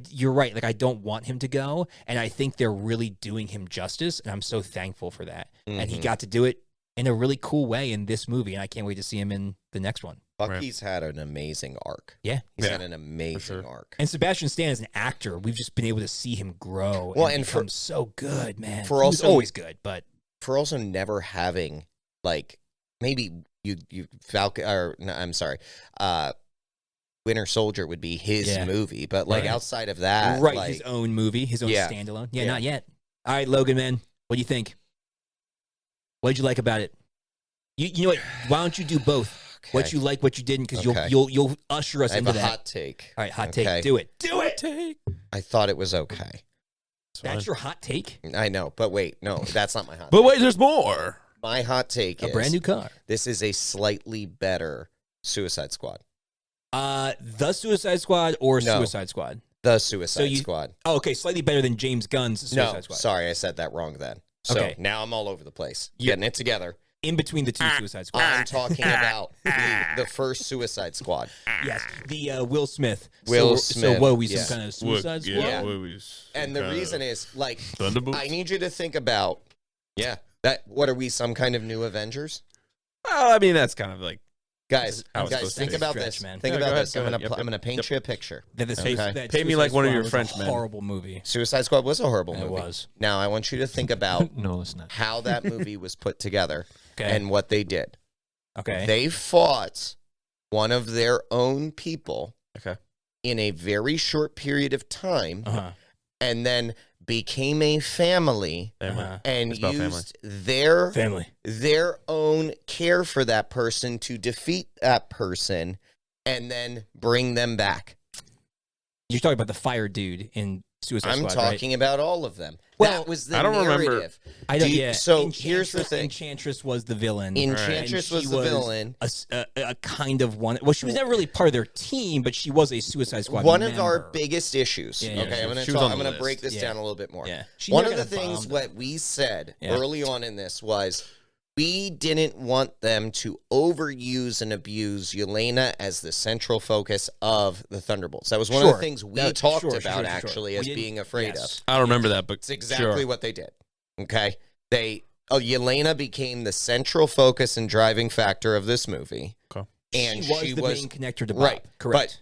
you're right. Like I don't want him to go, and I think they're really doing him justice, and I'm so thankful for that. And he got to do it in a really cool way in this movie, and I can't wait to see him in the next one. Bucky's had an amazing arc. Yeah. He's had an amazing arc. And Sebastian Stan is an actor. We've just been able to see him grow and become so good, man. He was always good, but for also never having like maybe you Falcon or no, I'm sorry, Winter Soldier would be his movie, but like outside of that, his own movie, his own standalone. Yeah, not yet. All right, Logan, man, what do you think? What did you like about it? You know what? Why don't you do both? Okay. What you like, what you didn't, because you'll usher us into that. I have a hot take. All right, hot take. Do it. Do it. I thought it was okay. That's your hot take? I know, but wait, no, that's not my hot take. But wait, there's more. My hot take is a brand new car. This is a slightly better Suicide Squad. The Suicide Squad or Suicide Squad? The Suicide Squad. Oh, okay, slightly better than James Gunn's Suicide Squad. Sorry, I said that wrong then. So now I'm all over the place. Getting it together. In between the two Suicide Squads. I'm talking about the first Suicide Squad. Yes, the Will Smith. Smith. So what, we some kind of Suicide Squad? Yeah. And the reason is, like, I need you to think about, what are we, some kind of new Avengers? Well, I mean, that's kind of like, Guys, think about this. Man. Think about this. I'm going to paint you a picture. Pay me like one of your Frenchmen. Horrible movie. Suicide Squad was a horrible movie. It was. Now, I want you to think about no, it's not. how that movie was put together and what they did. Okay. They fought one of their own people in a very short period of time, and then became a family, and used their own care for that person to defeat that person and then bring them back. You're talking about the fire dude in Suicide Squad, I'm talking about all of them. Well, that was the I don't narrative. remember. I don't. So here's the thing: Enchantress was the villain. Enchantress was the villain. A kind of one. Well, she was never really part of their team, but she was a Suicide Squad. One member. of our biggest issues. Yeah, okay, I'm going to break this down a little bit more. Yeah. One of the things what we said early on in this was we didn't want them to overuse and abuse Yelena as the central focus of the Thunderbolts. That was one of the things we talked about actually as being afraid of. I don't remember that, but it's exactly what they did. Okay, Yelena became the central focus and driving factor of this movie. Okay. And she was the main connector to Bob. Right, correct.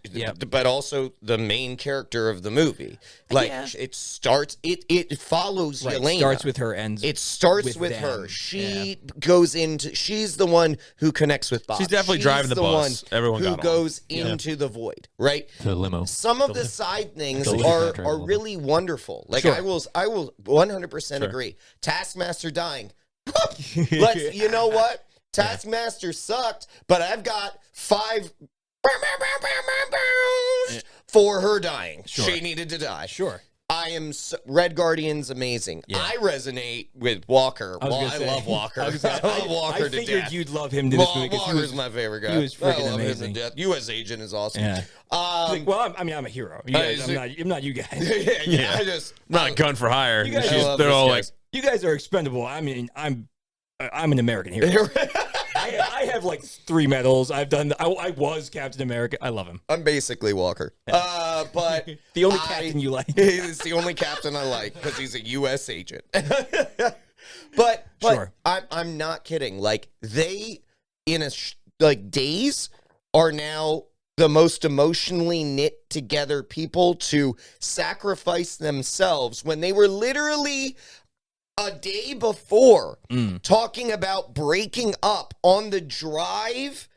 But also the main character of the movie. Like it starts, it follows Yelena. Starts with her, ends. It starts with her. She goes into. She's the one who connects with Bob. She's definitely driving the bus. Everyone who goes into the void. Right. The limo. Some of the side things are really wonderful. Like I will 100% agree. Taskmaster dying. You know what? Taskmaster sucked, but I've got 5 for her dying. She needed to die. Red Guardian's amazing. I resonate with Walker. I love Walker. I love Walker to death. I figured you'd love him to this movie. Walker's my favorite guy. He was freaking amazing. Him to death. U.S. Agent is awesome. Yeah. Well, I'm a hero. You guys, I'm not you guys. I'm not gun for hire. You guys, they're all like, you guys are expendable. I mean, I'm an American hero. I have like 3 medals. I was Captain America. I love him. I'm basically Walker. But the only captain you like. He's the only captain I like because he's a U.S. agent. but I'm not kidding. Like they in days are now the most emotionally knit together people to sacrifice themselves when they were literally a day before talking about breaking up on the drive.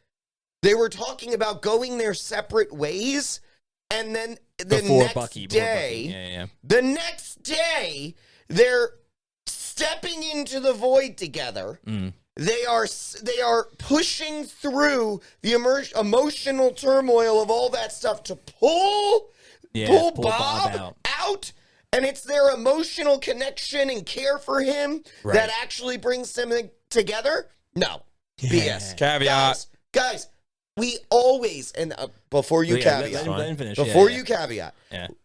They were talking about going their separate ways. And then the next day, they're stepping into the void together. They are pushing through the emotional turmoil of all that stuff to pull Bob out. And it's their emotional connection and care for him that actually brings them together? No. BS. Caveat. Guys, we always, and before you caveat, let him finish. You caveat,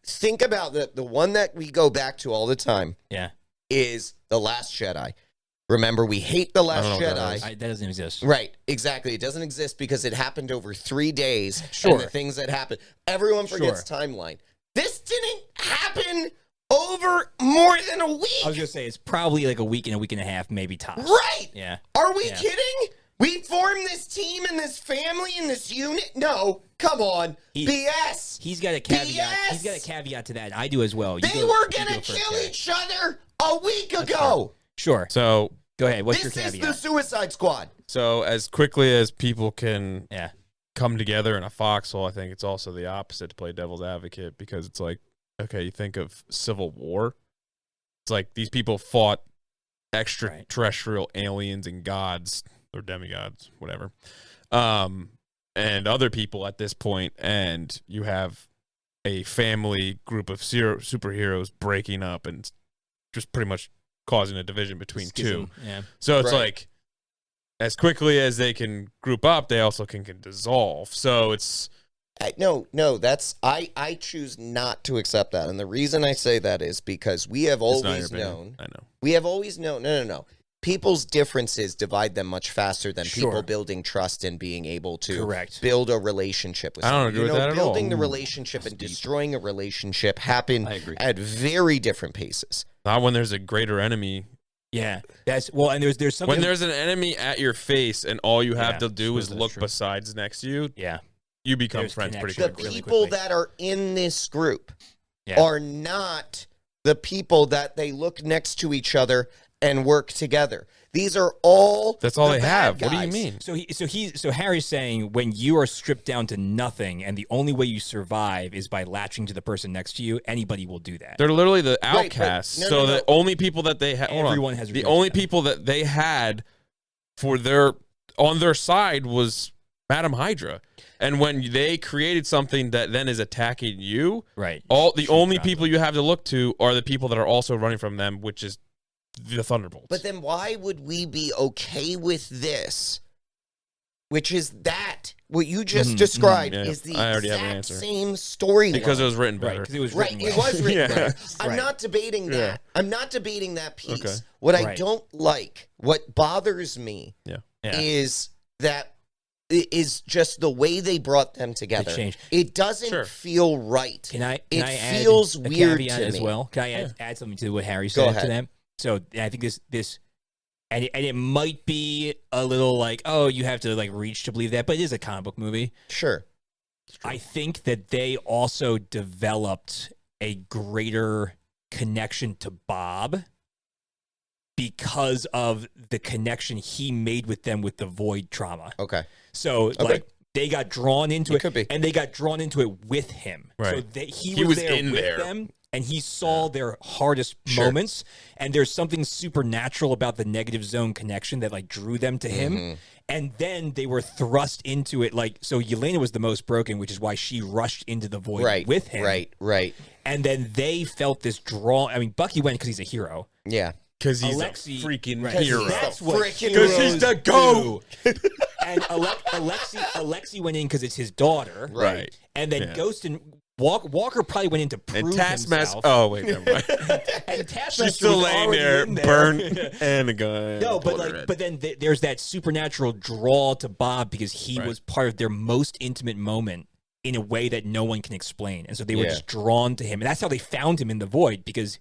think about the one that we go back to all the time is The Last Jedi. Remember, we hate The Last Jedi. That doesn't exist. Right, exactly. It doesn't exist because it happened over 3 days. And the things that happened. Everyone forgets timeline. This didn't happen over more than a week. I was going to say, it's probably like a week and a half, maybe tops. Right. Yeah. Are we kidding? We formed this team and this family and this unit? No. Come on. BS. He's got a caveat. BS. He's got a caveat to that. I do as well. They were going to kill each other a week ago. Sure. So go ahead. What's your caveat? This is the Suicide Squad. So as quickly as people can come together in a foxhole, I think it's also the opposite to play devil's advocate, because it's like, okay, you think of Civil War. It's like these people fought extraterrestrial aliens and gods or demigods, whatever, and other people at this point, and you have a family group of superheroes breaking up and just pretty much causing a division between two. Yeah. So it's like, as quickly as they can group up, they also can dissolve. So it's... No, that's I choose not to accept that, and the reason I say that is because we have always known. I know. We have always known. No. People's differences divide them much faster than people building trust and being able to build a relationship with someone. I don't agree with that at all. Building the relationship and destroying a relationship happen at very different paces. Not when there's a greater enemy. Yeah, that's and there's something when there's an enemy at your face and all you have to do is look besides next to you. Yeah. You become friends pretty quickly. The people that are in this group are not the people that they look next to each other and work together. These are all That's all the they bad have. What do you guys. mean? So Harry's saying when you are stripped down to nothing and the only way you survive is by latching to the person next to you, anybody will do that. They're literally the Right, but outcasts. no, so no, no. the only people that they had, Everyone has the rejected only them. people that they had on their side was Madam Hydra. And when they created something that then is attacking you, Right. the only people you have to look to are the people that are also running from them, which is the Thunderbolts. But then why would we be okay with this? Which is that what you just described yeah. is the I already have an exact answer. same storyline. because it was written Right. better. Because it was Right, written it well. was written Yeah. better. I'm Right. not debating that. Yeah. I'm not debating that piece. Okay. What I Right. don't like, what bothers me, Yeah. is that it is just the way they brought them together. change. It doesn't Sure. feel right. Can I It feels add weird a caveat to as me. well? Can I add something to what Harry Go said ahead. to them? So I think this and it might be a little like, oh, you have to like reach to believe that, but it is a comic book movie. Sure. I think that they also developed a greater connection to Bob because of the connection he made with them with the Void trauma. Okay. So like they got drawn into It it, could be. and they got drawn into it with him. So Right. he was was there in with there. them, and he saw their hardest Sure. moments. And there's something supernatural about the negative zone connection that like drew them to him. Mm-hmm. And then they were thrust into it. Like, so Yelena was the most broken, which is why she rushed into the void Right. with him. Right. And then they felt this draw. I mean, Bucky went because he's a hero. Yeah. Because he's Alexi, a freaking right. hero. That's The what freaking heroes he's the GOAT. do. And Alexi went in because it's his daughter. Right. And then Yeah. Ghost and Walker probably went in to prove And Taskmaster. himself. Oh, wait, never mind. And Taskmaster She's still was laying already there, in burnt, and a gun. No, but pulled her like, head. but then there's that supernatural draw to Bob because he Right. was part of their most intimate moment in a way that no one can explain, and so they were Yeah. just drawn to him, and that's how they found him in the void because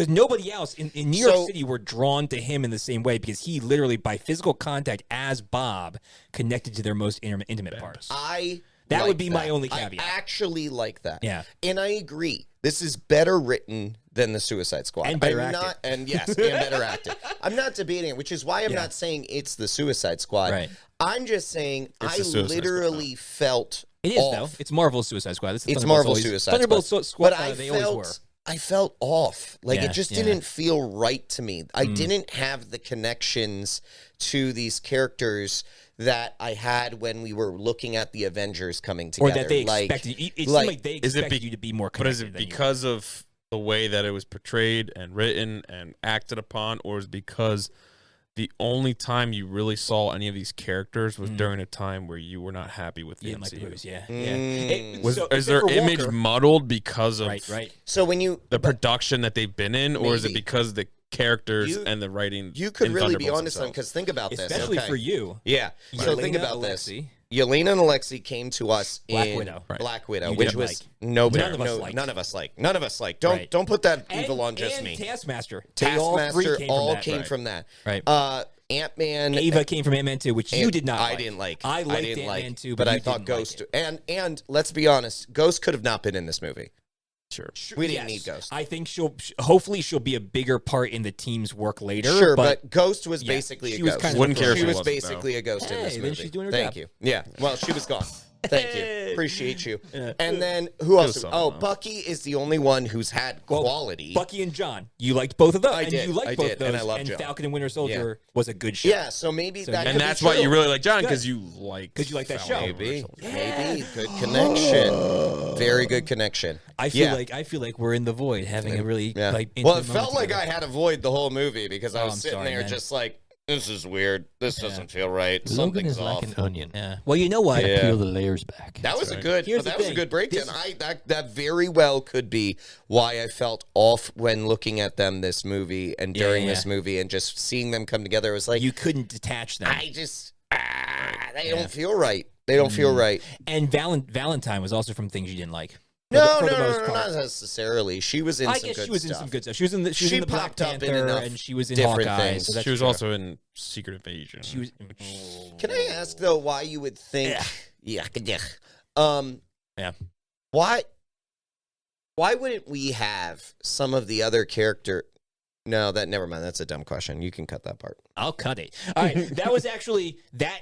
nobody else in New York City were drawn to him in the same way because he literally by physical contact as Bob connected to their most intimate parts. That would be my only caveat. I actually like that. Yeah. And I agree. This is better written than the Suicide Squad. And better I'm acted. not, and yes, and better acted. I'm not debating it, which is why I'm not saying it's the Suicide Squad. Right. I'm just saying It's I the Suicide literally felt It is off. though. It's Marvel's Suicide Squad. It's Marvel's Suicide Squad. Thunderbolts Squad. But They always were. I felt off. Like Yeah, it just yeah. didn't feel right to me. I didn't have the connections to these characters that I had when we were looking at the Avengers coming Or together. that they Like, expected. It seemed like, like they is it expected you to be more But connected. is it than you were. because of the way that it was portrayed and written and acted upon, or is it because the only time you really saw any of these characters was during a time where you were not happy with the You didn't like MCU? the movies, yeah. Is their image muddled because of right? So when you the production that they've been in, or is it Maybe. because the characters You- and the writing? you could in really be Thunderbolts onto something themselves? because think about this. Especially okay. for you. Yeah. So Yelena, think about this. Alexi. Yelena and Alexi came to us Black in Widow. Right. Black Widow, You which didn't was like. nobody. None of us liked. None of us like. None of us like. Don't Right. don't put that And, evil on just and me. Taskmaster. They all three Taskmaster came all from that. came Right. from that. Right. Ant-Man. Ava came from Ant-Man 2, which you did not I like. didn't like. I liked didn't Ant-Man like, 2, but you I thought didn't like Ghost. it. And let's be honest, Ghost could have not been in this movie. Sure. We didn't need Ghost. I think hopefully she'll be a bigger part in the team's work later. Sure, but Ghost was yeah, basically she a was ghost. kind of Wouldn't care if She she was wasn't, basically a ghost in Hey, this then movie. she's doing her Thank job. you. Yeah. Well, she was gone. Thank you. Appreciate you. And then who else? something, Oh, though. Bucky is the only one who's had quality. Bucky and John, you liked both of those. I did, You liked I both did, of those. and I loved John. Falcon and Winter Soldier was a good show. Yeah, so maybe that And could that's be why true. you really like John, because you like you like that show. Maybe good connection. Very good connection. I feel like we're in the void having a really Yeah. like Well, it intimate felt moment like I had to avoid the whole movie because I was I'm sitting sorry, there man. just like, this is weird. This doesn't feel right. Logan Something's is off. like an onion. Yeah. Well, you know what? Yeah. Peel the layers back. That was right. a good. Here's That the was a thing. good breakdown. This- That very well could be why I felt off when looking at them this movie and during this movie and just seeing them come together. It was like You couldn't detach them. I just they don't feel right. They don't feel right. And Valentine was also from things you didn't like. No, for the most no, part. not necessarily. She was in I some guess good she was stuff. in some good stuff. She was in the She in the Black popped up in Panther enough and she was in different Hawkeye. things. So that's She was true. also in Secret Invasion. She was. Can I ask though why you would think? Yeah. Yeah. Why wouldn't we have some of the other character? No, never mind. That's a dumb question. You can cut that part. I'll cut it. All right, that was actually that.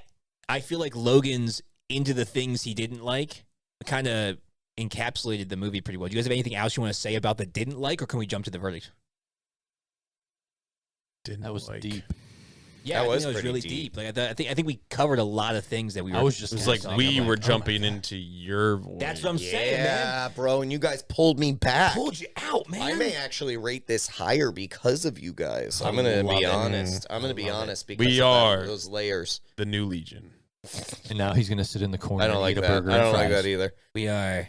I feel like Logan's into the things he didn't like kind of encapsulated the movie pretty well. Do you guys have anything else you want to say about the didn't like, or can we jump to the verdict? That was deep. Yeah, that was really deep. Like I think we covered a lot of things that we were. It was like we were jumping into your voice. That's what I'm saying, man. Yeah, bro, and you guys pulled me back. Pulled you out, man. I may actually rate this higher because of you guys. I'm gonna be honest. I'm gonna be honest because we of are those layers. The new Legion. And now he's gonna sit in the corner. I don't and like eat a that. burger I don't and like fries. that either. We are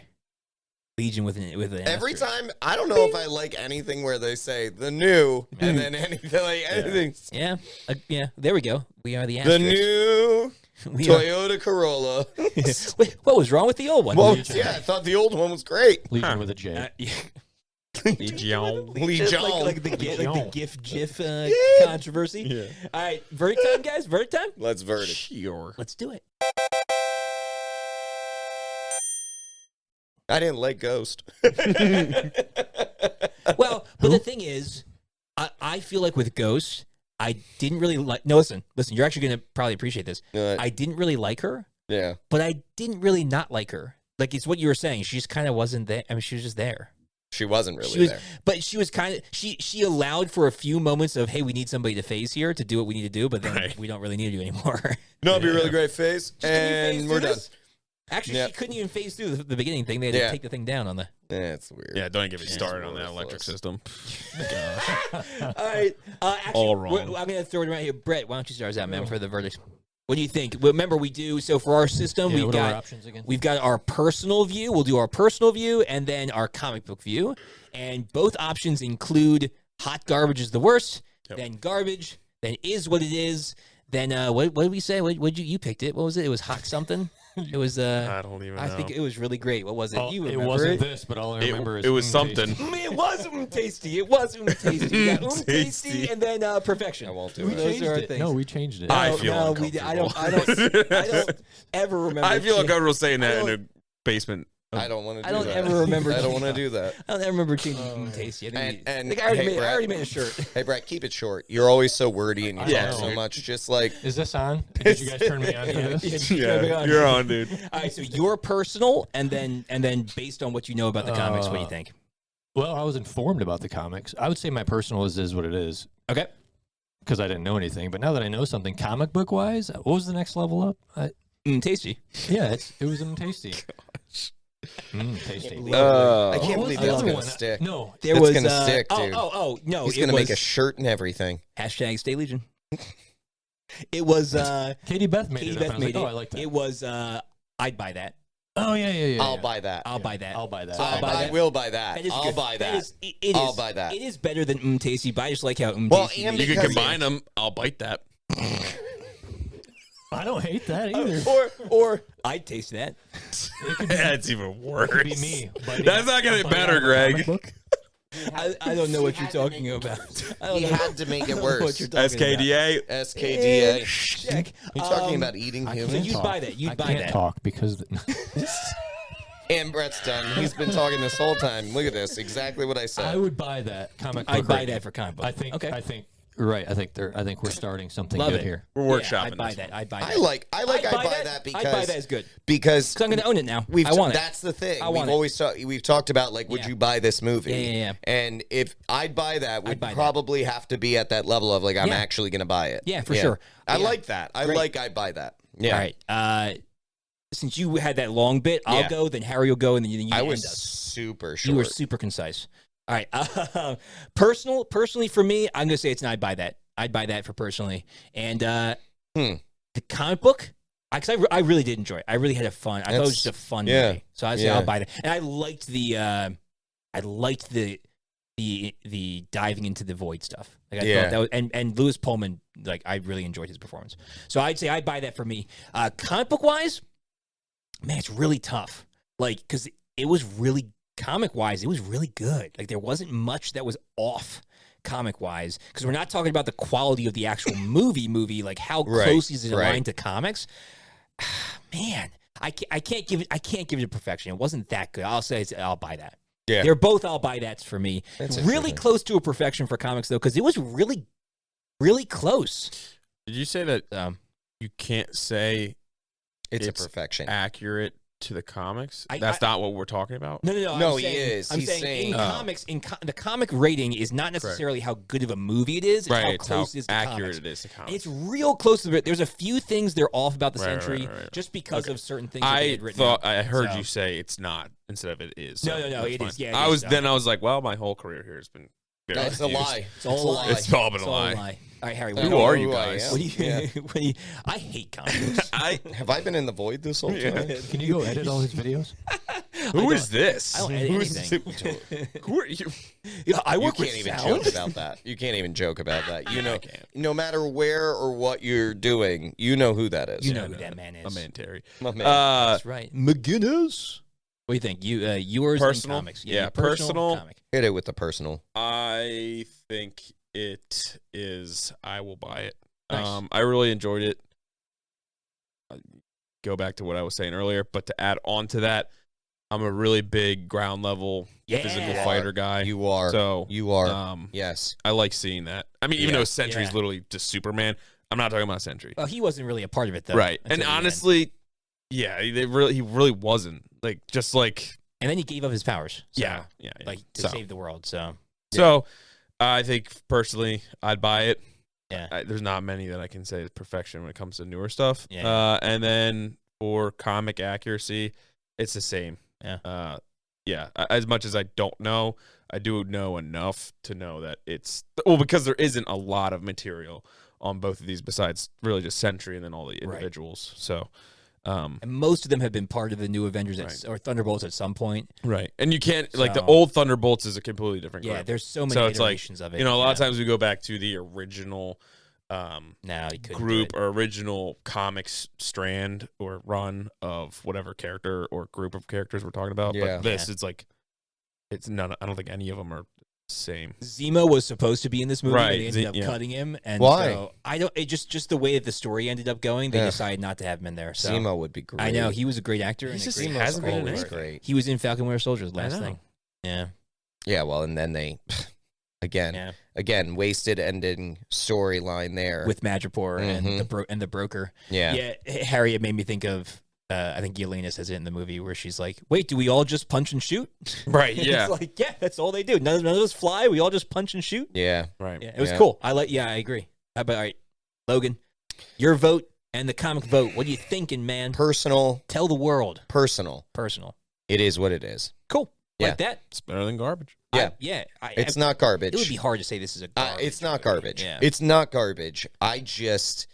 Legion with an Every asterisk. time, I don't know if I like anything where they say the new and then anything like anything. Yeah, yeah. There we go. We are the The asterisk. new We are- Toyota Corolla. Wait, what was wrong with the old one? Well, yeah, I thought the old one was great. Legion with a J. Yeah. Legion. Just like the GIF controversy. Yeah. All right, verdict time, guys. Verdict time. Let's verdict. Sure. Let's do it. I didn't like Ghost. Well, but the thing is, I feel like with Ghost, I didn't really like. No, listen. You're actually going to probably appreciate this. I didn't really like her, Yeah. but I didn't really not like her. Like, it's what you were saying. She just kind of wasn't there. I mean, she was just there. She wasn't really She was, there. but she was kind of. She allowed for a few moments of, hey, we need somebody to phase here to do what we need to do, but then we don't really need to do anymore. No, it'd be a really great phase, and we're done. Actually, she couldn't even phase through the beginning thing. They had to take the thing down on the. Yeah, it's weird. Yeah, don't get me started on that electric system. All right. Actually, All wrong. I'm going to throw it around here. Brett, why don't you start us out, man, for the verdict? What do you think? Remember, we do. So for our system, What are our options again? we've got our personal view. We'll do our personal view and then our comic book view. And both options include hot garbage is the worst, then garbage, then is what it is. Then what did we say? What you picked it? What was it? It was hot something. It was. I don't even know. I think it was really great. What was it? Oh, You it remember wasn't it? this, but all I remember is it was something. It was tasty. It was tasty. You got tasty, and then perfection. I won't do We it. Those changed are our it. things. No, we changed it. I feel I uncomfortable. don't ever remember. I feel uncomfortable saying that in a basement. I don't want to do I don't that. ever remember. I don't want to do that. I don't ever remember changing tasty. I think And I already, hey, made, I Brett. already made a shirt. Hey, Brett, keep it short. You're always so wordy and you Yeah, talk so dude. much. Just like, Is this on? Did you guys turn me on for this? Yeah, you're on, dude. All right, so your personal, and then based on what you know about the comics, what do you think? Well, I was informed about the comics. I would say my personal is what it is Okay. because I didn't know anything. But now that I know something comic book wise, what was the next level up? Tasty. Yeah, it was tasty. Tasty. I What can't was believe the that's other gonna one? stick. No, There It's was gonna stick, dude. No, He's it gonna was make a shirt and everything. hashtag Stay Legion. It was Katie Beth made Katie it up. Beth And I was made like, it. oh, I like that. It was I'd buy that. Oh yeah. I'll buy that. I'll buy that. I'll buy that. So I'll buy I that. will buy that. That is I'll good. buy that. It I'll is- buy that. It is better than tasty, but I just like how Well, tasty. and You can because combine them. I'll bite that. I don't hate that either. or I'd taste that. That's even worse. Could be me. That's not getting better, Greg. I don't know what you're talking about. I don't He know had to make it what worse. you're talking about. SKDA. SKDA. Check. Are you talking about eating So humans? you'd buy that. You'd I buy can't that. talk because And Brett's done. He's been talking this whole time. Look at this. Exactly what I I said. would buy that comic book. I'd buy rating. that for comic book. I think. Okay. I think. Right. I think we're starting something Love good it. here. We're Yeah, workshopping I'd buy this that. one. I'd buy that. I buy that because I'd buy that as good. because Because I'm going to own it now. we've I want it. that's the thing. I want We've talked about like, would Yeah. you buy this movie? Yeah. And if I'd buy that, we'd buy that. probably have to be at that level of like I'm Yeah. actually going to buy it. Yeah, for sure. I Yeah. like that. I buy that. Yeah. All right. Since you had that long bit, I'll Yeah. go, then Harry will go, and then you I end was us. super short. You were super concise. All right. Personally for me, I'm going to say it's an I'd buy that. I'd buy that for personally. And the comic book, because I really did enjoy it. I really had a fun. I thought it was just a fun movie. So I'd say I'll buy that. And I liked the the diving into the void stuff. Like I thought that was, and Lewis Pullman, like I really enjoyed his performance. So I'd say I'd buy that for me. Comic book wise, man, it's really tough. Like, because it was really comic wise, it was really good. Like there wasn't much that was off comic wise, because we're not talking about the quality of the actual movie. Like how closely is it aligned to comics? Man, I can't give it a perfection. It wasn't that good. I'll say I'll buy that. Yeah. They're both I'll buy that's for me. That's really close to a perfection for comics, though, because it was really, really close. Did you say that you can't say it's a perfection accurate to the comics? That's not what we're talking about. No. He is. I'm He's saying in saying- comics, the comic rating is not necessarily how good of a movie it is. It's how close it is to accurate comics. it is to comics. It's real close to it. There's a few things they're off about the Century just because of certain things that they had written. I heard you say it's not instead of it is. No, it is. Yeah, I was like, well, my whole career here has been. It's a lie. It's all a lie. It's all been a lie. All right, Harry. Who are you guys? What do you, I hate comics. Have I been in the void this whole time? Can you go edit all his videos? Who is this? I don't edit anything. Who are you? Yeah, I You work can't with even sound. joke about that. You can't even joke about that. You know, no matter where or what you're doing, you know who that is. You know who that man is. My man Terry. My man. That's right. McGinnis. What do you think? Yours Personal? in comics. Yeah, personal personal. comic. Hit it with the personal. I think it is. I will buy it. Nice. I really enjoyed it. Go back to what I was saying earlier, but to add on to that, I'm a really big ground level physical fighter guy. You are. So you are. Yes. I like seeing that. I mean, even though Sentry's literally just Superman, I'm not talking about Sentry. Well, he wasn't really a part of it though. Right. And honestly, he really wasn't. Like just like. And then he gave up his powers. So, yeah. Like to save the world. So I think personally, I'd buy it. Yeah. There's not many that I can say is perfection when it comes to newer stuff. Yeah. And then for comic accuracy, it's the same. Yeah. As much as I don't know, I do know enough to know that it's because there isn't a lot of material on both of these besides really just Sentry and then all the individuals. So. And most of them have been part of the new Avengers or Thunderbolts at some point. Right. And you can't, like, the old Thunderbolts is a completely different group. Yeah, there's so many iterations of it. You know, a lot of times we go back to the original group or original comics strand or run of whatever character or group of characters we're talking about. Yeah. But this, it's like, it's none, I don't think any of them are the same. Zemo was supposed to be in this movie, but they ended up cutting him. And why? So I don't. It just the way that the story ended up going, they decided not to have him in there. So Zemo would be great. I know he was a great actor. He and just a great hasn't been in always anything. great. He was in Falcon Winter Soldier, the last thing. Yeah. Yeah. Well, and then they again wasted ending storyline there with Madripoor and the broker. Yeah. Harry, it made me think of. I think Yelena says it in the movie where she's like, "Wait, do we all just punch and shoot?" Right. Yeah. It's like, yeah, that's all they do. None of us fly. We all just punch and shoot. Yeah. Right. Yeah, it was cool. I agree. But all right, Logan, your vote and the comic vote. What are you thinking, man? Personal. Tell the world. Personal. It is what it is. Cool. Yeah. Like that. It's better than garbage. Yeah. It's not garbage. It would be hard to say this is a garbage. It's not garbage. Yeah. It's not garbage. I just,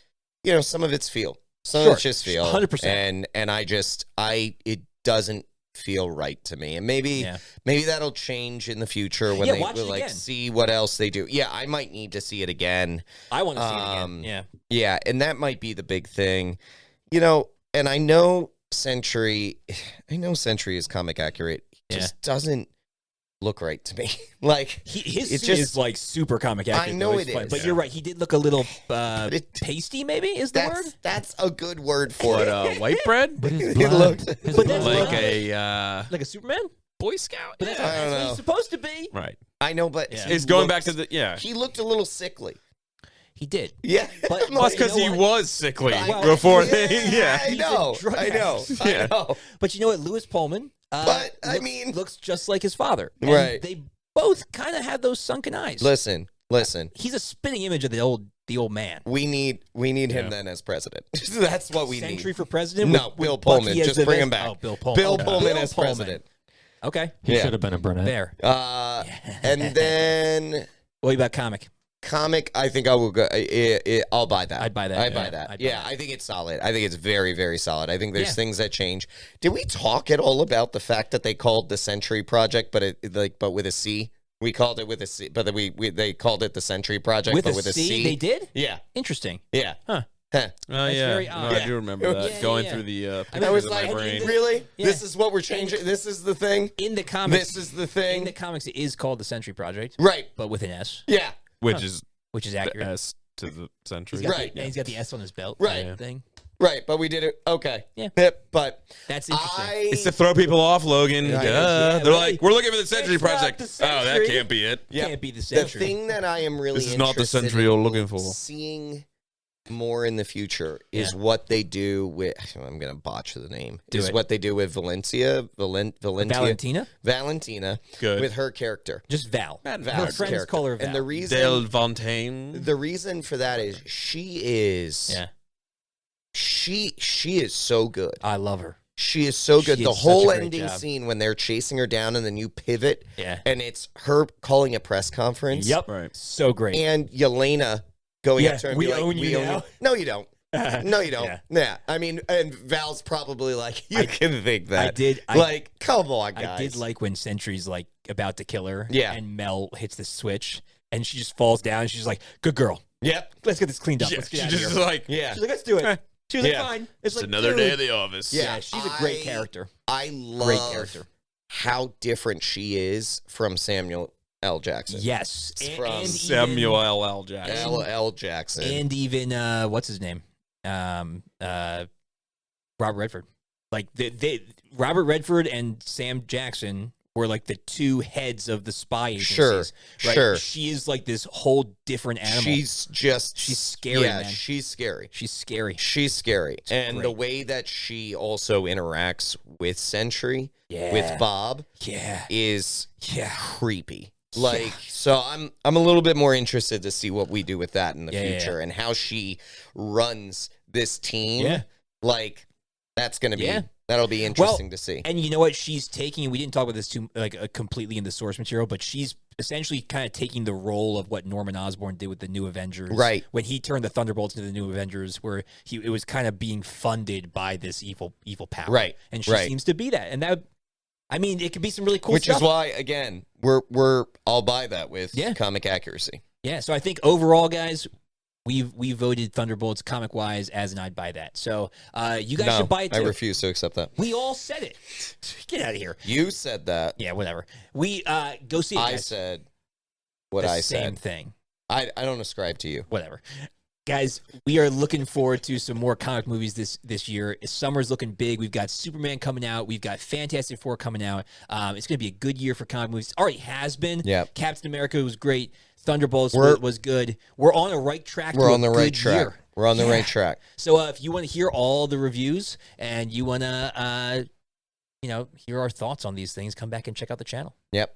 some of it's feel. Some of it's just feel. 100%. And it doesn't feel right to me. And maybe that'll change in the future when they will like see what else they do. Yeah, I might need to see it again. I want to see it again. Yeah. Yeah, and that might be the big thing. And I know Sentry is comic accurate. He just doesn't look right to me. Like his suit is like super comic accurate. I know it is, but you're right. He did look a little pasty. Maybe is the word. That's a good word for it. White bread. But his It blood, looked his like blood. like a Superman Boy Scout. But that's I don't what know. he's supposed to be. Right. I know, but It's going back to the He looked a little sickly. He did. Yeah, But Plus, because he was sickly Well, before. yeah, I He's a know. drug I know. addict. I know. But you know what? Louis Pullman. But, I mean- looks just like his father. And Right. They both kind of have those sunken eyes. Listen. He's a spitting image of the old man. We need him then as president. That's what we Century need. for president? No, with Bill Bucky Pullman. as Just the bring best- him back. Oh, Bill Pullman. Bill Okay. Pullman as president. Okay. He Yeah. should have been a brunette. There. And then What about comic? comic, I think I will go. I'll buy that. I'd buy that. I'd buy Yeah, that. I'd buy Yeah, that. I think it's solid. I think it's very, very solid. I think there's Yeah. things that change. Did we talk at all about the fact that they called the Century Project, but but with a C? We called it with a C, but they called it the Century Project, With but a with a C? C. They did? Yeah, Interesting. yeah. Huh. Huh. Oh That's yeah, very no, odd. I do remember that Yeah, going yeah. through the I mean, I pictures was in like, my brain. really? Yeah. This is what we're changing? This is the thing? In the comics, This is the in thing? the comics, it is called the Century Project, Right. but with an S, Yeah. Which is which is the accurate. S to the century. He's got Right. he's got the S on his belt. Right. Thing. Right, but we did it. Okay. Yeah. But That's interesting. It's to throw people off, Logan. Yeah, They're really. like, we're looking for the Century It's not Project. the Oh, that Century. can't be it. Can't be the the century. thing that I am really This is not the interested Century you're in looking for. seeing more in the future is what they do with. I'm going to botch the name. What they do with Valentina? Valentina. Good. With her character. Just Val. Val. Her Val's friends character. call her Val. And the reason Del Fontaine. the reason for that is she is she is so good. I love her. She is so good. She The is whole such a great ending job. scene when they're chasing her down and then you pivot Yeah. and it's her calling a press conference. Yep. Right. So great. And Yelena going Yeah, up to her and we be like, own you now." No, you don't. No, you don't. Yeah. Yeah. I mean, and Val's probably like, you can think that. Come on, guys. I did like when Sentry's like about to kill her. Yeah. And Mel hits the switch and she just falls down and she's like, good girl. Yep. Let's get this cleaned up. Yeah, Let's get she out of just here. like, Yeah. She's like, let's do it. She was like, Yeah. fine. it's like, another dude. day at the office. Yeah, she's a great character. I Great love character. how different she is from Samuel L. Jackson. Yes. From Samuel L. Jackson. L. Jackson. And even what's his name? Robert Redford. Like Robert Redford and Sam Jackson were like the two heads of the spy agencies. Sure, right? sure. She is like this whole different animal. She's scary, Yeah, man. she's scary. She's scary. She's scary. And the great. way that she also interacts with Sentry, Yeah. with Bob, Yeah. is Yeah. creepy. Like, so I'm a little bit more interested to see what we do with that in the Yeah, future and how she runs this team. Yeah. Like, that's going to be, Yeah. that'll be interesting to see. And you know what? She's taking, we didn't talk about this too, completely in the source material, but she's essentially kind of taking the role of what Norman Osborn did with the New Avengers. Right. When he turned the Thunderbolts into the New Avengers, where it was kind of being funded by this evil power. Right. And she Right. seems to be that. And that, I mean, it could be some really cool Which stuff. is why, again, I'll buy that with comic accuracy. Yeah. So I think overall, guys, we voted Thunderbolts comic wise as an I'd buy that. So you guys should buy it too. I refuse to accept that. We all said it. Get out of here. You said that. Yeah, whatever. We go see it. I guys. said what the I same said. thing. I don't ascribe to you. Whatever. Guys, we are looking forward to some more comic movies this year. Summer's looking big. We've got Superman coming out. We've got Fantastic Four coming out. It's going to be a good year for comic movies. It already has been. Yeah. Captain America was great. Thunderbolts was good. We're on a right track. We're to on the a right good track. year. We're on the right track. So if you want to hear all the reviews and you want to, hear our thoughts on these things, come back and check out the channel. Yep.